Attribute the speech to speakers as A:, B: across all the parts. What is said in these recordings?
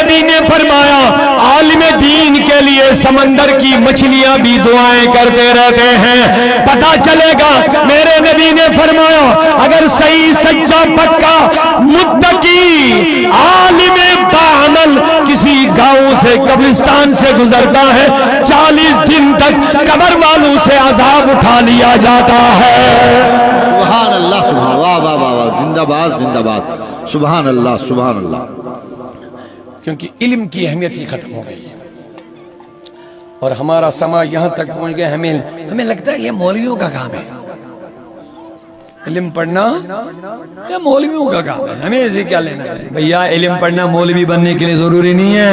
A: نبی نے فرمایا عالم دین کے لیے سمندر کی مچھلیاں بھی دعائیں کرتے رہتے ہیں. پتہ چلے گا میرے نبی نے فرمایا اگر صحیح سچا پکا متقی عالم باعمل کسی گاؤں سے قبرستان سے گزرتا ہے 40 دن تک قبر والوں سے عذاب اٹھا لیا جاتا ہے.
B: سبحان اللہ سبحان واہ واہ واہ واہ زندہ باد زندہ باد سبحان اللہ سبحان اللہ.
C: کیونکہ علم کی اہمیت ہی ختم ہو گئی ہے اور ہمارا سما یہاں تک پہنچ گیا ہمیں لگتا ہے یہ مولویوں کا کام ہے. علم پڑھنا یہ مولویوں کا کام ہے, ہمیں اسے کیا لینا ہے بھیا. علم پڑھنا مولوی بننے کے لیے ضروری نہیں ہے.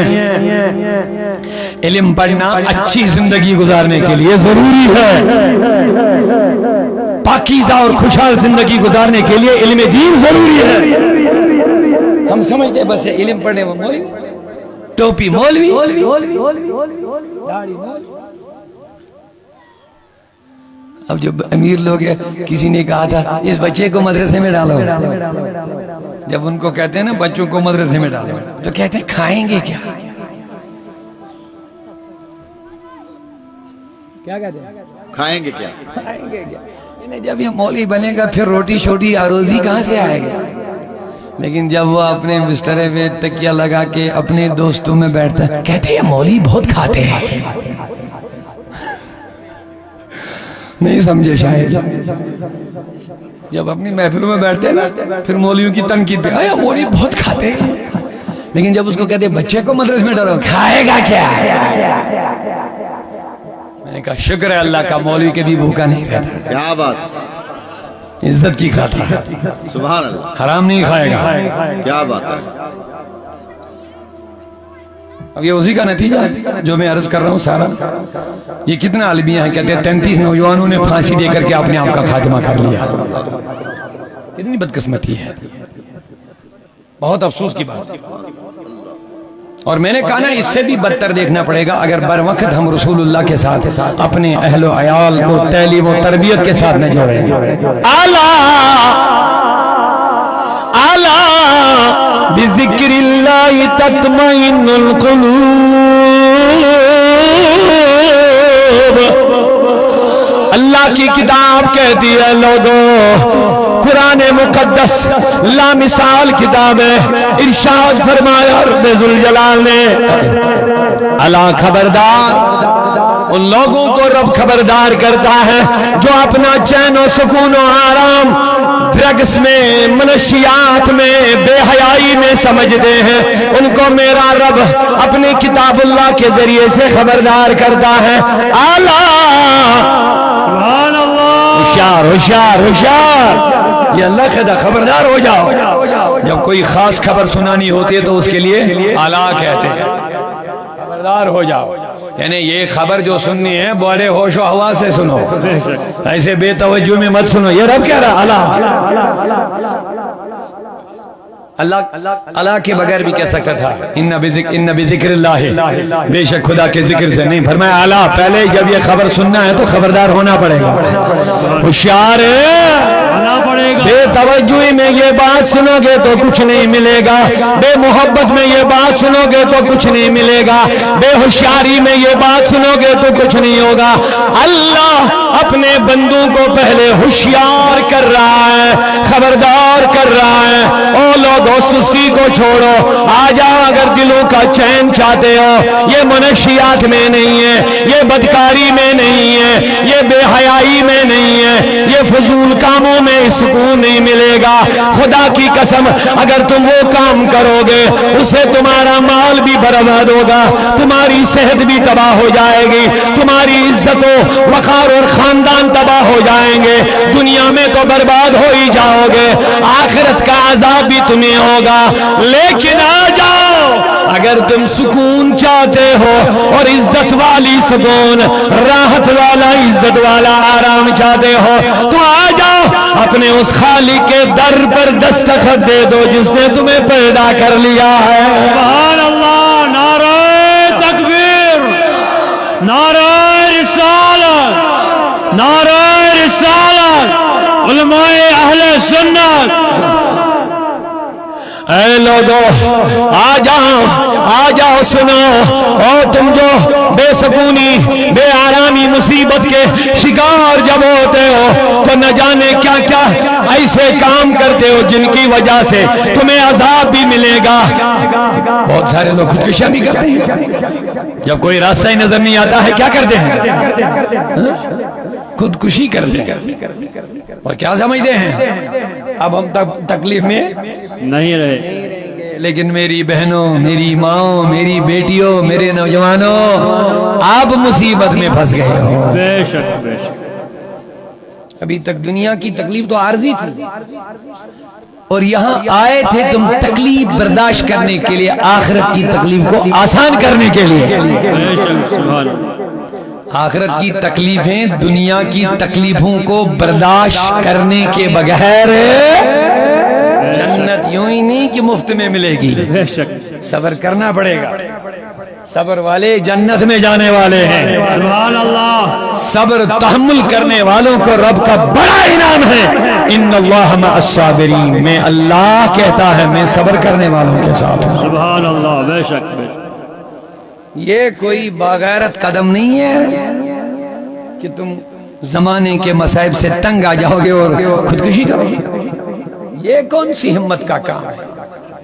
C: علم پڑھنا اچھی زندگی گزارنے کے لیے ضروری ہے. پاکیزہ اور خوشحال زندگی گزارنے کے لیے علم دین ضروری ہے. ہم سمجھتے بس علم پڑھنے وہ مولوی, ٹوپی مولوی, داڑھی مولوی. اب جو امیر لوگ ہیں کسی نے کہا تھا اس بچے کو مدرسے میں ڈالو, جب ان کو کہتے ہیں نا بچوں کو مدرسے میں ڈالو تو کہتے ہیں کھائیں گے کیا, کیا کہتے ہیں
B: کھائیں گے کیا,
C: کھائیں گے کیا. جب یہ مولوی بنے گا پھر روٹی شوٹی آروزی کہاں سے آئے گا. لیکن جب وہ اپنے بسترے پہ تکیہ لگا کے اپنے دوستوں میں بیٹھتا ہے کہتے ہیں مولوی بہت کھاتے ہیں. نہیں سمجھے شاید, جب اپنی محفلوں میں بیٹھتے ہیں نا پھر مولویوں کی تنقید پہ آیا مولوی بہت کھاتے ہیں. لیکن جب اس کو کہتے ہیں بچے کو مدرسے میں ڈالو کھائے گا کیا, میں نے کہا شکر ہے اللہ کا مولوی کے بھی بھوکا نہیں رہتا,
B: کیا بات,
C: عزت کی کھاتا ہے,
B: سبحان اللہ,
C: حرام نہیں کھائے گا.
B: کیا بات ہے.
C: اب یہ اسی کا نتیجہ ہے جو میں عرض کر رہا ہوں سارا. یہ کتنا المیہ ہے, کہتے ہیں 33 نوجوانوں نے پھانسی دے کر کے اپنے آپ کا خاتمہ کر لیا. کتنی بدقسمتی ہے, بہت افسوس کی بات. اور میں نے کہا نا اس سے بھی بدتر دیکھنا پڑے گا اگر بر وقت ہم رسول اللہ کے ساتھ اپنے اہل و عیال کو تعلیم و تربیت کے ساتھ نہ جوڑیں. بذکر اللہ تطمئن القلوب. اللہ کی کتاب کہتی ہے لوگوں, قرآن مقدس لامثال کتاب ہے. ارشاد فرمایا رب ذوالجلال نے الا خبردار, ان لوگوں کو رب خبردار کرتا ہے جو اپنا چین و سکون و آرام ڈرگس میں, منشیات میں, بے حیائی میں سمجھتے ہیں. ان کو میرا رب اپنی کتاب اللہ کے ذریعے سے خبردار کرتا ہے. سبحان اللہ, ہوشیار ہوشیار ہوشیار, یہ اللہ کہتا خبردار ہو جاؤ. جب کوئی خاص خبر سنانی ہوتی ہے تو اس کے لیے اعلیٰ کہتے ہیں خبردار ہو جاؤ. یعنی یہ خبر جو سننی ہے بڑے ہوش و حواس سے سنو, ایسے بے توجہ میں مت سنو. یہ رب کہہ رہا اللہ کے بغیر بھی کہہ سکتا تھا ان بذکر اللہ, بے شک خدا کے ذکر سے نہیں. فرمایا اعلیٰ, پہلے جب یہ خبر سننا ہے تو خبردار ہونا پڑے گا. ہوشیار بے توجہی میں یہ بات سنو گے تو کچھ نہیں ملے گا, بے محبت میں یہ بات سنو گے تو کچھ نہیں ملے گا, بے ہوشیاری میں یہ بات سنو گے تو کچھ نہیں ہوگا. اللہ اپنے بندوں کو پہلے ہوشیار کر رہا ہے, خبردار کر رہا ہے. او لوگوں سستی کو چھوڑو, آ جاؤ اگر دلوں کا چین چاہتے ہو. یہ منشیات میں نہیں ہے, یہ بدکاری میں نہیں ہے, یہ بے حیائی میں نہیں ہے, یہ فضول کاموں میں سکون نہیں ملے گا. خدا کی قسم اگر تم وہ کام کرو گے اس سے تمہارا مال بھی برباد ہوگا, تمہاری صحت بھی تباہ ہو جائے گی, تمہاری عزت و وقار اور خاندان تباہ ہو جائیں گے. دنیا میں تو برباد ہو ہی جاؤ گے, آخرت کا عذاب بھی تمہیں ہوگا. لیکن آ جاؤ اگر تم سکون چاہتے ہو اور عزت والی سکون, راحت والا عزت والا آرام چاہتے ہو تو آ جاؤ اپنے اس خالق کے در پر دستخط دے دو جس نے تمہیں پیدا کر لیا ہے.
A: سبحان اللہ, نعرہ تکبیر, نعرہ رسالت, نعرہ رسالت, علماء اہل سنت.
C: اے لوگو آ
A: جاؤ سنو، اور تم جو بے سکونی بے آرامی مصیبت کے شکار جب ہوتے ہو تو نہ جانے کیا کیا ایسے کام کرتے ہو جن کی وجہ سے تمہیں عذاب بھی ملے گا۔ بہت سارے لوگ خودکشیاں بھی کرتے ہیں، جب کوئی راستہ ہی نظر نہیں آتا ہے کیا کرتے ہیں؟ خودکشی کرتے ہیں، اور کیا سمجھتے ہیں اب ہم تکلیف میں
D: نہیں رہے،
A: لیکن میری بہنوں، میری ماؤں، میری بیٹیوں، میرے نوجوانوں، آپ مصیبت میں پھنس گئے ہو۔
D: بے شک بے شک۔
A: ابھی تک دنیا کی تکلیف تو عارضی تھی، اور یہاں آئے تھے تم تکلیف برداشت کرنے کے لیے، آخرت کی تکلیف کو آسان کرنے کے لیے۔
D: بے شک سبحان اللہ۔
A: آخرت کی تکلیفیں دنیا کی تکلیفوں کو برداشت کرنے کے بغیر جنت یوں ہی نہیں کہ مفت میں ملے گی،
D: بے شک
A: صبر کرنا پڑے گا۔ صبر والے جنت میں جانے والے ہیں۔
D: سبحان اللہ۔
A: صبر تحمل کرنے والوں کو رب کا بڑا انعام ہے۔ ان اللہ مع الصابرین، میں اللہ کہتا ہے میں صبر کرنے والوں کے ساتھ ہوں۔
D: سبحان اللہ۔ بے شک بے شک۔
A: یہ کوئی باغیرت قدم نہیں ہے کہ تم زمانے کے مصائب سے تنگ آ جاؤ گے اور خودکشی کرو گے۔ یہ کون سی ہمت کا کام ہے؟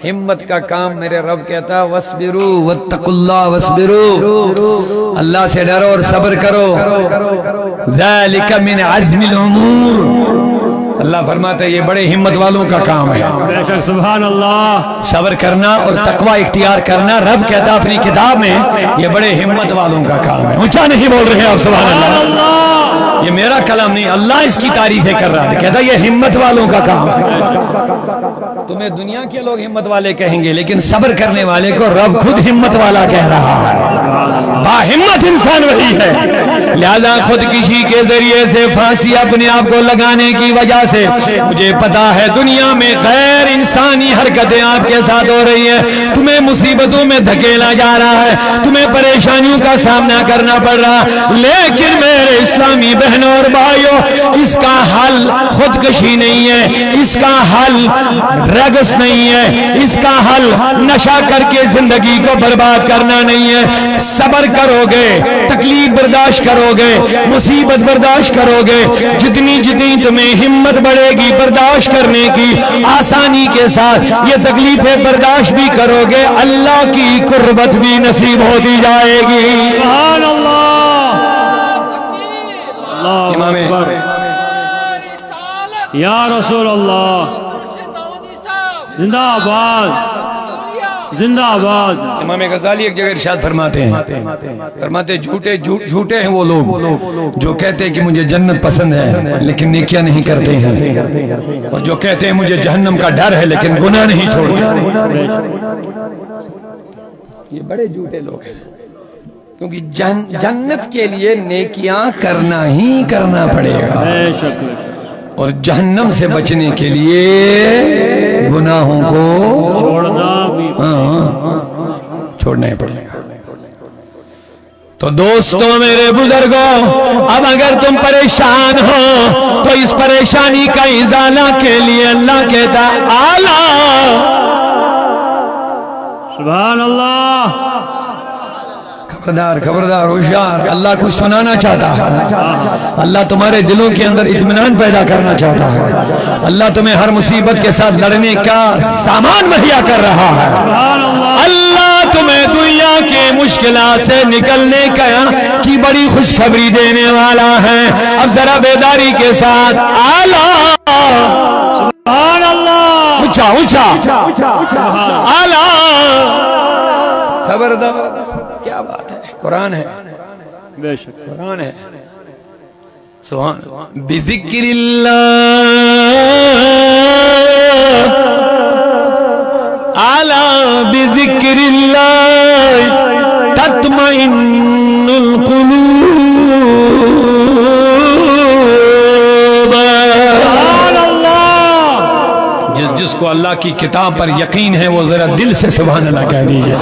A: ہمت کا کام میرے رب کہتا وَاصْبِرُوا وَاتَّقُوا اللَّهَ وَاصْبِرُوا، اللہ سے ڈرو اور صبر کرو، ذَلِكَ مِنْ عَزْمِ الْأُمُورِ، اللہ فرماتا ہے یہ بڑے ہمت والوں کا کام ہے۔
D: بے شک سبحان اللہ۔
A: صبر کرنا اور تقوی اختیار کرنا، رب کہتا اپنی کتاب میں یہ بڑے ہمت والوں کا کام ہے۔ اونچا نہیں بول رہے آپ سبحان اللہ، یہ میرا کلام نہیں، اللہ اس کی تعریفیں کر رہا ہے، کہتا یہ ہمت والوں کا کام ہے۔ تمہیں دنیا کے لوگ ہمت والے کہیں گے، لیکن صبر کرنے والے کو رب خود ہمت والا کہہ رہا ہے۔ با ہمت انسان وہی ہے، لہذا خودکشی کے ذریعے سے پھانسی اپنے آپ کو لگانے کی وجہ سے مجھے پتا ہے دنیا میں غیر انسانی حرکتیں آپ کے ساتھ ہو رہی ہیں، تمہیں مصیبتوں میں دھکیلا جا رہا ہے، تمہیں پریشانیوں کا سامنا کرنا پڑ رہا، لیکن میرے اسلامی بہنوں اور بھائیوں، اس کا حل خودکشی نہیں ہے، اس کا حل رقص نہیں ہے، اس کا حل نشہ کر کے زندگی کو برباد کرنا نہیں ہے۔ صبر کرو گے، تکلیف برداشت کرو گے، مصیبت برداشت کرو گے، جتنی جتنی تمہیں ہمت بڑھے گی برداشت کرنے کی، آسانی کے ساتھ یہ تکلیفیں برداشت بھی کرو گے، اللہ کی قربت بھی نصیب ہوتی جائے گی۔
D: سبحان اللہ۔ اللہ
A: امام
D: اکبر۔ یا رسول اللہ، زندہ آباد، زندہ آباد۔
A: امام غزالی ایک جگہ ارشاد فرماتے جھوٹے ہیں وہ لوگ جو کہتے ہیں کہ مجھے جنت پسند ہے لیکن نیکیاں نہیں کرتے ہیں، اور جو کہتے ہیں مجھے جہنم کا ڈر ہے لیکن گناہ نہیں چھوڑتے۔ یہ بڑے جھوٹے لوگ ہیں، کیونکہ جنت کے لیے نیکیاں کرنا ہی کرنا پڑے گا،
D: بے شک،
A: اور جہنم سے بچنے کے لیے گناہوں کو
D: چھوڑنا بھی
A: چھوڑنا ہی پڑے گا۔ تو دوستوں، میرے بزرگوں، اب اگر تم پریشان ہو تو اس پریشانی کا ازالہ کے لیے اللہ کہتا اعلیٰ،
D: سبحان اللہ۔
A: خبردار خبردار ہوشیار، اللہ کچھ سنانا چاہتا ہے، اللہ تمہارے دلوں کے اندر اطمینان پیدا کرنا چاہتا ہے، اللہ تمہیں ہر مصیبت کے ساتھ لڑنے کا سامان مہیا کر رہا ہے، اللہ تمہیں دنیا کے مشکلات سے نکلنے کی بڑی خوشخبری دینے والا ہے۔ اب ذرا بیداری کے ساتھ اعلیٰ،
D: سبحان اللہ،
A: اونچا اونچا اعلیٰ، خبردار، کیا بات ہے، قرآن ہے،
D: بے شک،
A: قرآن ہے، سبحان اللہ۔ بذکر اللہ اعلیٰ، بذکر اللہ تطمئن القلوب،
D: سبحان اللہ۔
A: جس کو اللہ کی کتاب پر یقین ہے وہ ذرا دل سے سبحان اللہ کہہ دیجئے۔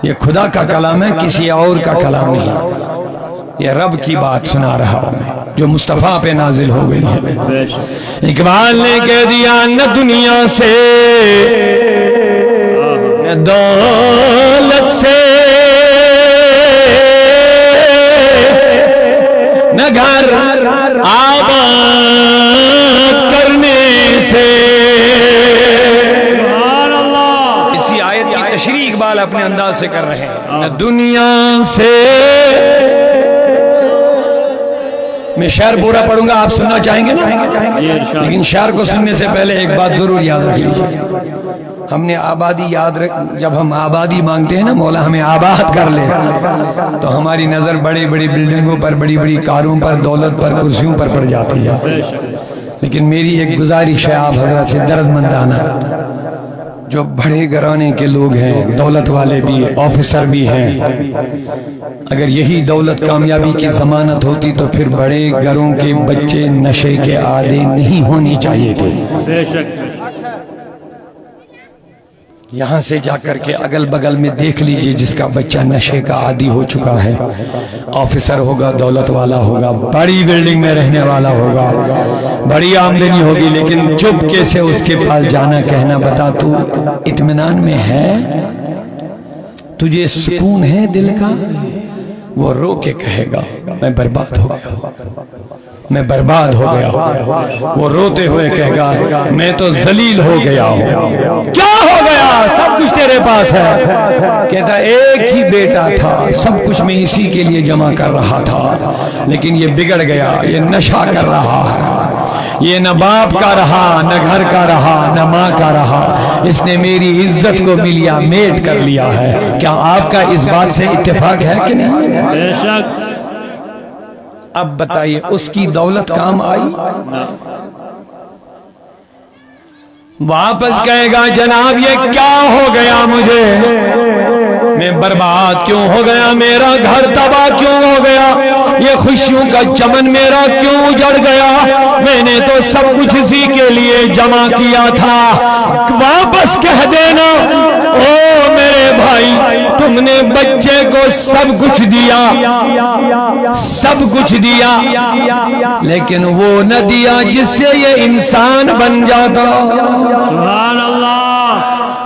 A: یہ خدا کا کلام ہے، کسی اور کا کلام نہیں، یہ رب کی بات سنا رہا ہوں میں جو مصطفیٰ پہ نازل ہو گئی ہے۔
D: بے شک،
A: اقبال نے کہہ دیا نہ دنیا سے
C: دولت سے نہ گھر آباد کرنے سے.
D: سبحان اللہ.
C: اسی آیت کی تشریح اقبال اپنے انداز سے کر رہے ہیں. نہ دنیا سے. میں شعر پورا پڑھوں گا, آپ سننا چاہیں گے نا؟ لیکن شعر کو سننے سے پہلے ایک بات ضرور یاد رکھ لیجیے. ہم نے آبادی جب ہم آبادی مانگتے ہیں نا, مولا ہمیں آباد کر لے, تو ہماری نظر بڑی بڑی بلڈنگوں پر, بڑی بڑی کاروں پر, دولت پر, کرسیوں پر پڑ جاتی ہے. لیکن میری ایک گزارش ہے آپ حضرات سے درد مندانہ, جو بڑے گھرانے کے لوگ ہیں, دولت والے بھی, آفیسر بھی ہیں, اگر یہی دولت کامیابی کی ضمانت ہوتی تو پھر بڑے گھروں کے بچے نشے کے عادی نہیں ہونی چاہیے تھے.
D: بے شک.
C: یہاں سے جا کر کے اگل بگل میں دیکھ لیجئے جس کا بچہ نشے کا عادی ہو چکا ہے, آفیسر ہوگا, دولت والا ہوگا, بڑی بلڈنگ میں رہنے والا ہوگا, بڑی آمدنی ہوگی, لیکن چپکے سے اس کے پاس جانا, کہنا بتا تو اطمینان میں ہے, تجھے سکون ہے دل کا, وہ رو کے کہے گا میں برباد ہو گیا, میں برباد ہو گیا. وہ روتے ہوئے کہے گا میں تو ذلیل ہو گیا ہوں. کیا ہو گیا؟ سب کچھ تیرے پاس ہے. کہتا ایک ہی بیٹا تھا, سب کچھ میں اسی کے لیے جمع کر رہا تھا, لیکن یہ بگڑ گیا, یہ نشہ کر رہا ہے, یہ نہ باپ کا رہا, نہ گھر کا رہا, نہ ماں کا رہا, اس نے میری عزت کو بھی لیا, میٹ کر لیا ہے. کیا آپ کا اس بات سے اتفاق ہے کہ نہیں؟
D: بے شک.
C: اب بتائیے اس کی دولت کام آئی؟ واپس کہے گا جناب یہ کیا ہو گیا مجھے, میں برباد کیوں ہو گیا, میرا گھر تباہ کیوں ہو گیا, یہ خوشیوں کا چمن میرا کیوں اجڑ گیا, میں نے تو سب کچھ اسی کے لیے جمع کیا تھا. واپس کہہ دینا او میرے بھائی, تم نے بچے کو سب کچھ دیا, سب کچھ دیا, لیکن وہ نہ دیا جس سے یہ انسان بن جاتا.
D: سبحان اللہ.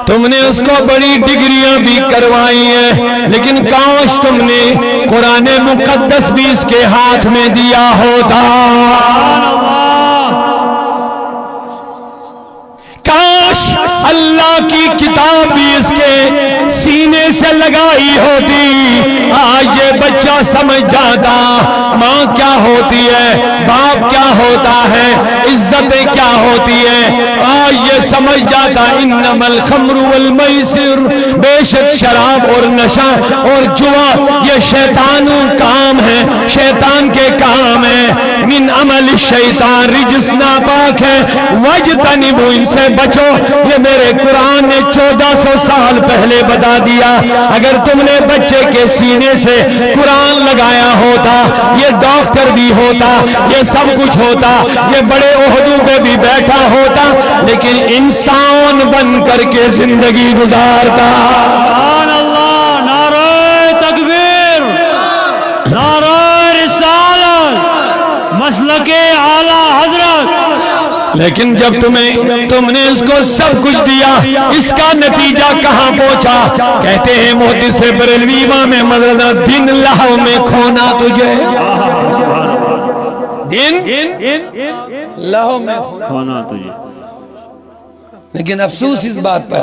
C: تم نے اس کو بڑی ڈگریاں بھی کروائی ہیں, لیکن کاش تم نے قرآن مقدس بھی اس کے ہاتھ میں دیا ہوتا. کاش اللہ کی کتاب بھی اس کے سینے سے لگائی ہوتی, آج یہ بچہ سمجھ جاتا ماں کیا ہوتی ہے, باپ کیا ہوتا ہے, عزتیں کیا ہوتی ہے. آج یہ سمجھ جاتا انما الخمر والمیسر, بے شک شراب اور نشہ اور جوا یہ شیطانوں کام ہے, شیطان کے کام ہے. من عمل الشیطان, رجس ناپاک ہے, وجتنبوا, ان سے بچو. یہ میرے قرآن نے 1400 سال پہلے بتا دیا. اگر تم نے بچے کے سینے سے قرآن لگایا ہوتا, یہ ڈاکٹر بھی ہوتا, یہ سب کچھ ہوتا, یہ بڑے عہدوں پہ بھی بیٹھا ہوتا, لیکن انسان بن کر کے زندگی گزارتا.
D: سبحان اللہ. نعرہ تکبیر, نعرہ رسالت, مسلک اعلی حضرت.
C: لیکن جب تم نے اس کو سب کچھ دیا, اس کا نتیجہ کہاں پہنچا؟ کہتے ہیں محدث بریلوی امام مدرسہ, دن لہو میں کھونا تجھے, دن لہو میں
D: کھونا تجھے.
C: لیکن افسوس اس بات پر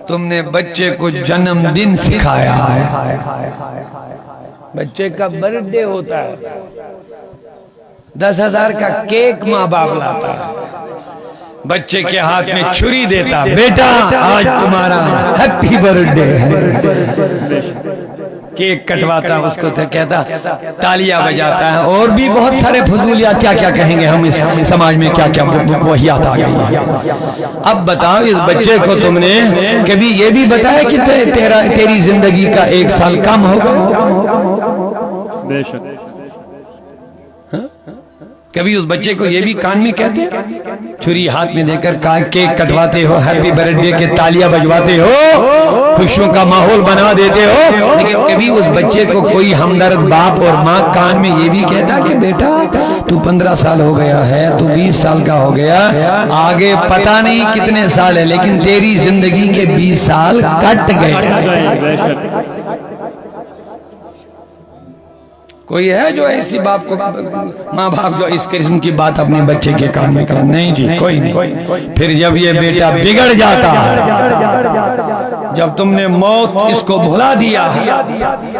C: تم نے بچے کو جنم دن سکھایا ہے. بچے کا برتھ ڈے ہوتا ہے, 10,000 کا کیک ماں باپ لاتا ہے, بچے کے ہاتھ میں چھری دیتا, بیٹا آج تمہارا ہیپی برتھ ڈے ہے, کیک کٹواتا, اس کو کہتا, تالیاں بجاتا ہے, اور بھی بہت سارے فضولیات, کیا کیا کہیں گے ہم, اس سماج میں کیا کیا وحیات آ گئی ہیں. اب بتاؤ اس بچے کو تم نے کبھی یہ بھی بتایا کہ تیری زندگی کا 1 سال کم ہوگا؟
D: بے شک.
C: کبھی اس بچے کو یہ بھی کان میں کہتے چھری ہاتھ میں دے کر کیک کٹواتے ہو، ہیپی برتھ ڈے کے تالیاں بجواتے ہو، خوشیوں کا ماحول بنا دیتے ہو، لیکن کبھی اس بچے کو کوئی ہمدرد باپ اور ماں کان میں یہ بھی کہتا کہ بیٹا تو 15 سال ہو گیا ہے، تو 20 سال کا ہو گیا، آگے پتہ نہیں کتنے سال ہے، لیکن تیری زندگی کے 20 سال کٹ گئے۔ کوئی ہے جو ایسی باپ کو، ماں باپ جو اس قسم کی بات اپنے بچے کے کان میں کریں؟ نہیں جی، کوئی نہیں۔ پھر جب یہ بیٹا بگڑ جاتا ہے، جب تم نے موت اس کو بھلا دیا ہے،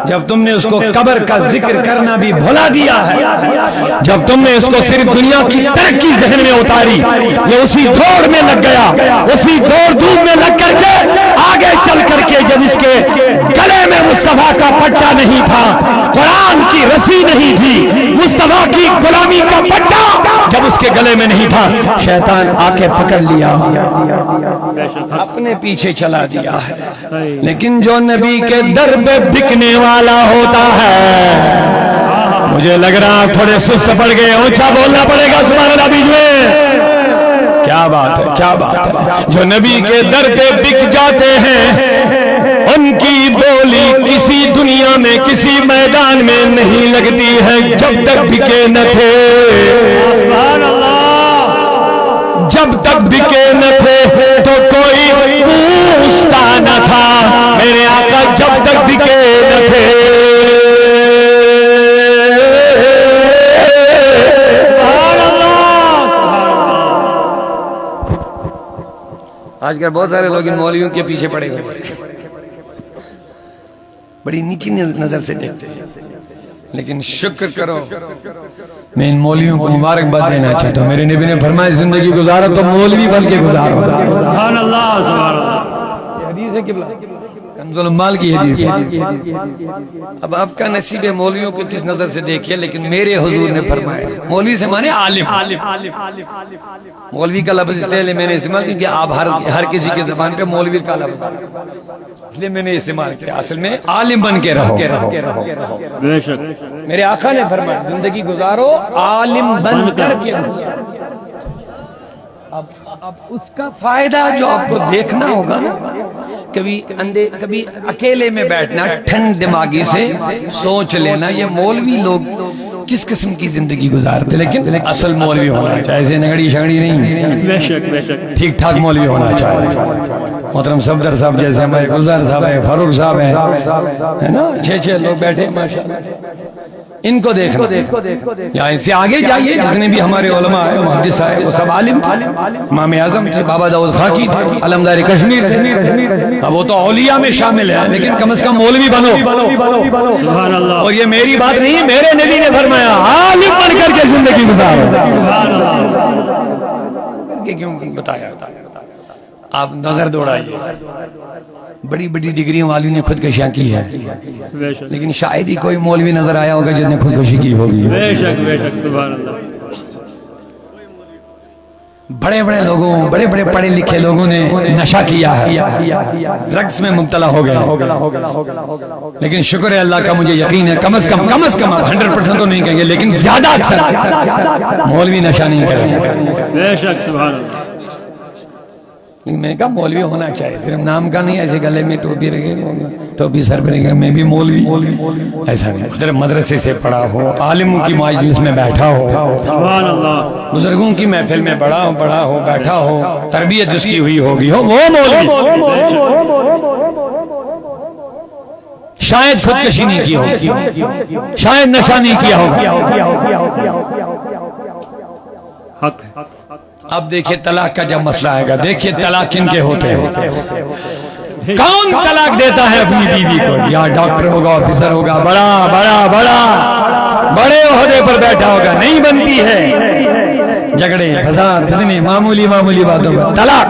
C: جب تم نے اس کو قبر کا ذکر کرنا بھی بھلا دیا ہے، جب تم نے اس کو صرف دنیا کی ترقی ذہن میں اتاری، یہ اسی دوڑ میں لگ گیا، اسی دوڑ دھوپ میں لگ کر کے آگے چل کر کے جب اس کے گلے میں مصطفیٰ کا پٹا نہیں تھا، قرآن کی رسی نہیں تھی، مصطفیٰ کی غلامی کا پٹا جب اس کے گلے میں نہیں تھا، شیطان آ کے پکڑ لیا، اپنے پیچھے چلا دیا ہے۔ لیکن جو نبی کے در پہ بکنے والا ہوتا ہے، مجھے لگ رہا تھوڑے سست پڑ گئے، اونچا بولنا پڑے گا سبحان اللہ بیچ میں۔ کیا بات ہے، کیا بات ہے، جو نبی کے در پہ بک جاتے ہیں ان کی بولی کسی دنیا میں کسی میدان میں نہیں لگتی ہے جب تک بکے نہ تھے،
D: سبحان اللہ،
C: جب تک بکے نہ تھے تو کوئی پوچھتا نہ تھا، میرے آقا جب تک بکے نہ تھے۔ آج کل بہت سارے لوگ ان مولویوں کے پیچھے پڑے ہوئے، بڑی نیچی نظر سے دیکھتے ہیں، لیکن شکر کرو، میں ان مولویوں کو مبارکباد دینا چاہتا ہوں۔ میرے نبی نے فرمایا زندگی گزارو تو مولوی بن کے گزارو۔
D: سبحان اللہ، سبحان اللہ۔
C: یہ حدیث ہے قبلہ، کنز المال کی حدیث ہے۔ اب آپ کا نصیب ہے مولویوں کو کس نظر سے دیکھیے، لیکن میرے حضور نے فرمایا مولوی سے مانے عالم۔ مولوی کا لفظ اس لیے میں نے استعمال کیونکہ آپ ہر کسی کے زبان پہ مولوی کا لفظ اس لیے میں نے استعمال کیا، اصل میں عالم بن کے رہو۔
D: بے شک
C: میرے آقا نے فرمایا زندگی گزارو عالم بن کر کے گزارو۔ اب اس کا فائدہ جو آپ کو دیکھنا ہوگا نا، کبھی اکیلے میں بیٹھنا، ٹھنڈ دماغی سے سوچ لینا یہ مولوی لوگ کس قسم کی زندگی گزارتے، لیکن اصل مولوی ہونا چاہیے، ایسے نگڑی شگڑی نہیں،
D: بے شک بے شک
C: ٹھیک ٹھاک مولوی ہونا چاہیے۔ محترم صفدر صاحب جیسے ہمارے گلزار صاحب ہیں، فاروق صاحب ہیں، ہے نا، 6 لوگ بیٹھے ماشاءاللہ، ان کو دیکھنا، یا ان سے آگے جائیے جتنے بھی ہمارے علماء ہیں، محدث ہیں، وہ سب عالم تھے، امام اعظم تھے، بابا داؤد خاکی تھے، علمدار کشمیر تھے، اب وہ تو اولیاء میں شامل ہیں، لیکن کم از کم مولوی بنو۔
D: سبحان اللہ،
C: اور یہ میری بات نہیں ہے، میرے نبی نے فرمایا عالم بن کر کے زندگی گزارو۔
D: سبحان اللہ،
C: کہ کیوں بتایا؟ آپ نظر دوڑائیے، بڑی بڑی ڈگریوں والی نے خودکشیاں کی ہے،
D: بے شک
C: لیکن شاید ہی کوئی مولوی نظر آیا ہوگا جس نے خودکشی کی ہوگی۔
D: بے شک بے شک، سبحان اللہ،
C: بڑے بڑے لوگوں، بڑے بڑے پڑھے لکھے لوگوں نے نشہ کیا ہے، ڈرگس میں مبتلا ہو گئے، لیکن شکر ہے اللہ کا، مجھے یقین ہے کم از کم 100% تو نہیں کہیں گے، لیکن زیادہ اکثر مولوی نشہ نہیں کریں گے۔
D: بے شک، سبحان اللہ،
C: لیکن میں نے کہا مولوی ہونا چاہیے، صرف نام کا نہیں، ایسے گلے میں ٹوپی رکھے، ٹوپی سر پہ رکھے میں بھی مولوی، ایسا نہیں، صرف مدرسے سے پڑھا ہو، عالم کی مجلس میں بیٹھا ہو،
D: سبحان اللہ،
C: بزرگوں کی محفل میں بڑا ہو، بیٹھا ہو، تربیت جس کی ہوئی ہوگی ہو، وہ مولوی۔ شاید خودکشی نہیں کی ہوگی، شاید نشہ نہیں کیا ہوگا۔
D: حق ہے۔
C: اب دیکھیں طلاق کا جب مسئلہ آئے گا، دیکھیں طلاق کن کے ہوتے ہیں، کون طلاق دیتا ہے اپنی بیوی کو؟ یا ڈاکٹر ہوگا، آفیسر ہوگا، بڑے عہدے پر بیٹھا ہوگا، نہیں بنتی ہے، جھگڑے فساد فتنے، معمولی باتوں پر طلاق۔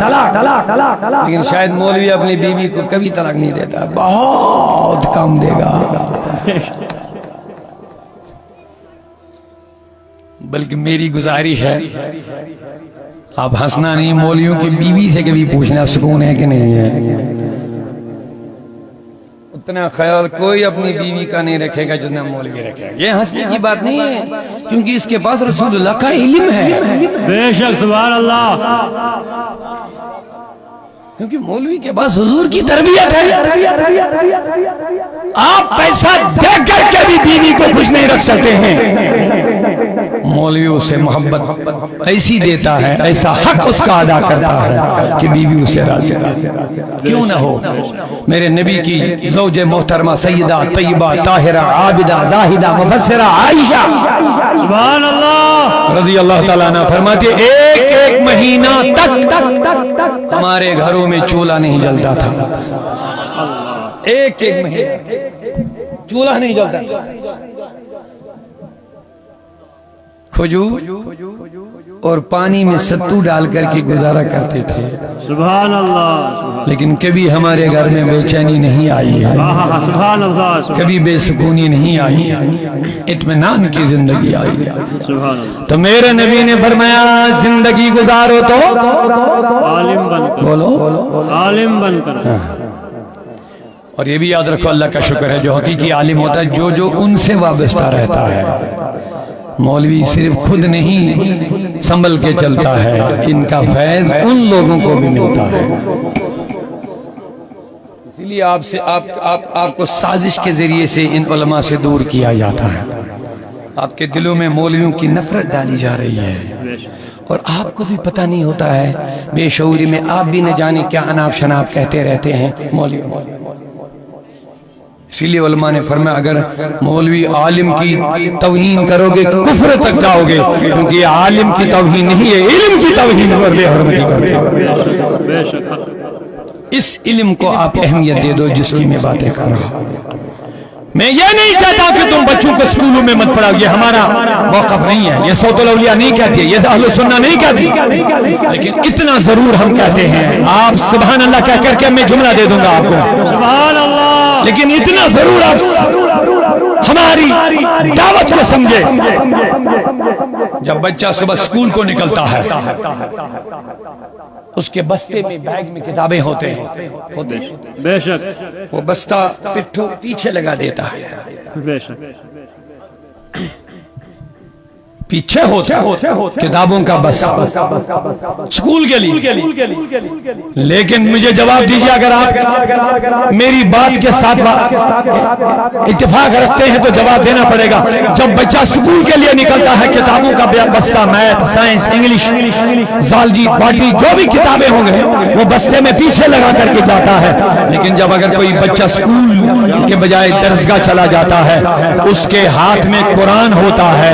C: لیکن شاید مولوی اپنی بیوی کو کبھی طلاق نہیں دیتا، بہت کم دے گا، بلکہ میری گزارش ہے آپ ہنسنا نہیں، مولویوں کی بیوی سے کبھی پوچھنا سکون ہے کہ نہیں ہے، اتنا خیال کوئی اپنی بیوی کا نہیں رکھے گا جتنا مولوی رکھے گا. یہ ہنسنے کی بات نہیں ہے کیونکہ اس کے پاس رسول اللہ کا علم ہے.
D: بے شک سبحان اللہ.
C: کیونکہ مولوی کے پاس حضور کی تربیت ہے. آپ پیسہ دے کر کے بھی بیوی کو خوش نہیں رکھ سکتے ہیں. مولوی اسے محبت ایسی دیتا ہے, ایسا حق اس کا ادا کرتا ہے کہ بیوی اسے راضی کیوں نہ ہو. میرے نبی کی زوج محترمہ سیدہ طیبہ طاہرہ عابدہ زاہدہ مفسرہ عائشہ
D: سبحان اللہ
C: رضی اللہ تعالیٰ عنہ فرماتے ایک ایک مہینہ تک ہمارے گھروں میں چولہا نہیں جلتا تھا. ایک ایک مہینہ چولہا نہیں جلتا تھا. کھجور اور پانی میں ستو ڈال کر کے گزارا کرتے تھے.
D: سبحان اللہ.
C: لیکن کبھی ہمارے گھر میں بے چینی نہیں آئی ہے,
D: سبحان اللہ.
C: کبھی بے سکونی نہیں آئی ہے, اطمینان کی زندگی آئی ہے.
D: سبحان اللہ.
C: تو میرے نبی نے فرمایا زندگی گزارو تو
D: عالم بن کر,
C: بولو
D: عالم بن کر.
C: اور یہ بھی یاد رکھو اللہ کا شکر ہے جو حقیقی عالم ہوتا ہے جو ان سے وابستہ رہتا ہے. مولوی صرف خود نہیں سنبھل کے چلتا ہے, ان کا فیض ان لوگوں کو بھی ملتا ہے. اسی لیے آپ کو سازش کے ذریعے سے ان علماء سے دور کیا جاتا ہے. آپ کے دلوں میں مولویوں کی نفرت ڈالی جا رہی ہے اور آپ کو بھی پتہ نہیں ہوتا ہے. بے شعوری میں آپ بھی نہ جانے کیا اناپ شناپ کہتے رہتے ہیں مولوی. اسی لیے علماء نے فرمایا اگر مولوی عالم کی توہین کرو گے کفر تک جاؤ گے, کیونکہ یہ عالم کی توہین نہیں ہے, علم کی توہین اور بے حرمتی کرتے ہیں.
D: بے شک.
C: اس علم کو آپ اہمیت دے دو جس کی میں باتیں کر رہا ہوں. میں یہ نہیں کہتا کہ تم بچوں کو اسکولوں میں مت پڑھاؤ, یہ ہمارا موقف نہیں ہے, یہ صوت الاولیاء نہیں کہتی ہے, یہ اہل سنہ نہیں کہتی. لیکن اتنا ضرور ہم کہتے ہیں, آپ سبحان اللہ کہہ کر کے میں جملہ دے دوں گا آپ کو,
D: سبحان اللہ.
C: لیکن اتنا ضرور آپ ہماری دعوت کو سمجھے. جب بچہ صبح اسکول کو نکلتا ہے اس کے بستے میں بیگ میں کتابیں ہوتے ہیں,
D: بے شک.
C: وہ بستہ پٹھوں پیچھے لگا دیتا ہے,
D: بے شک.
C: پیچھے ہوتا کتابوں کا بستہ اسکول کے لیے. لیکن مجھے جواب دیجیے, اگر آپ میری بات کے ساتھ اتفاق رکھتے ہیں تو جواب دینا پڑے گا. جب بچہ اسکول کے لیے نکلتا ہے کتابوں کا بستہ, میتھ, سائنس, انگلش, زالجی, باٹنی, جو بھی کتابیں ہوں گے وہ بستے میں پیچھے لگا کر کے جاتا ہے. لیکن جب اگر کوئی بچہ اسکول کے بجائے درسگاہ چلا جاتا ہے اس کے ہاتھ میں قرآن ہوتا ہے,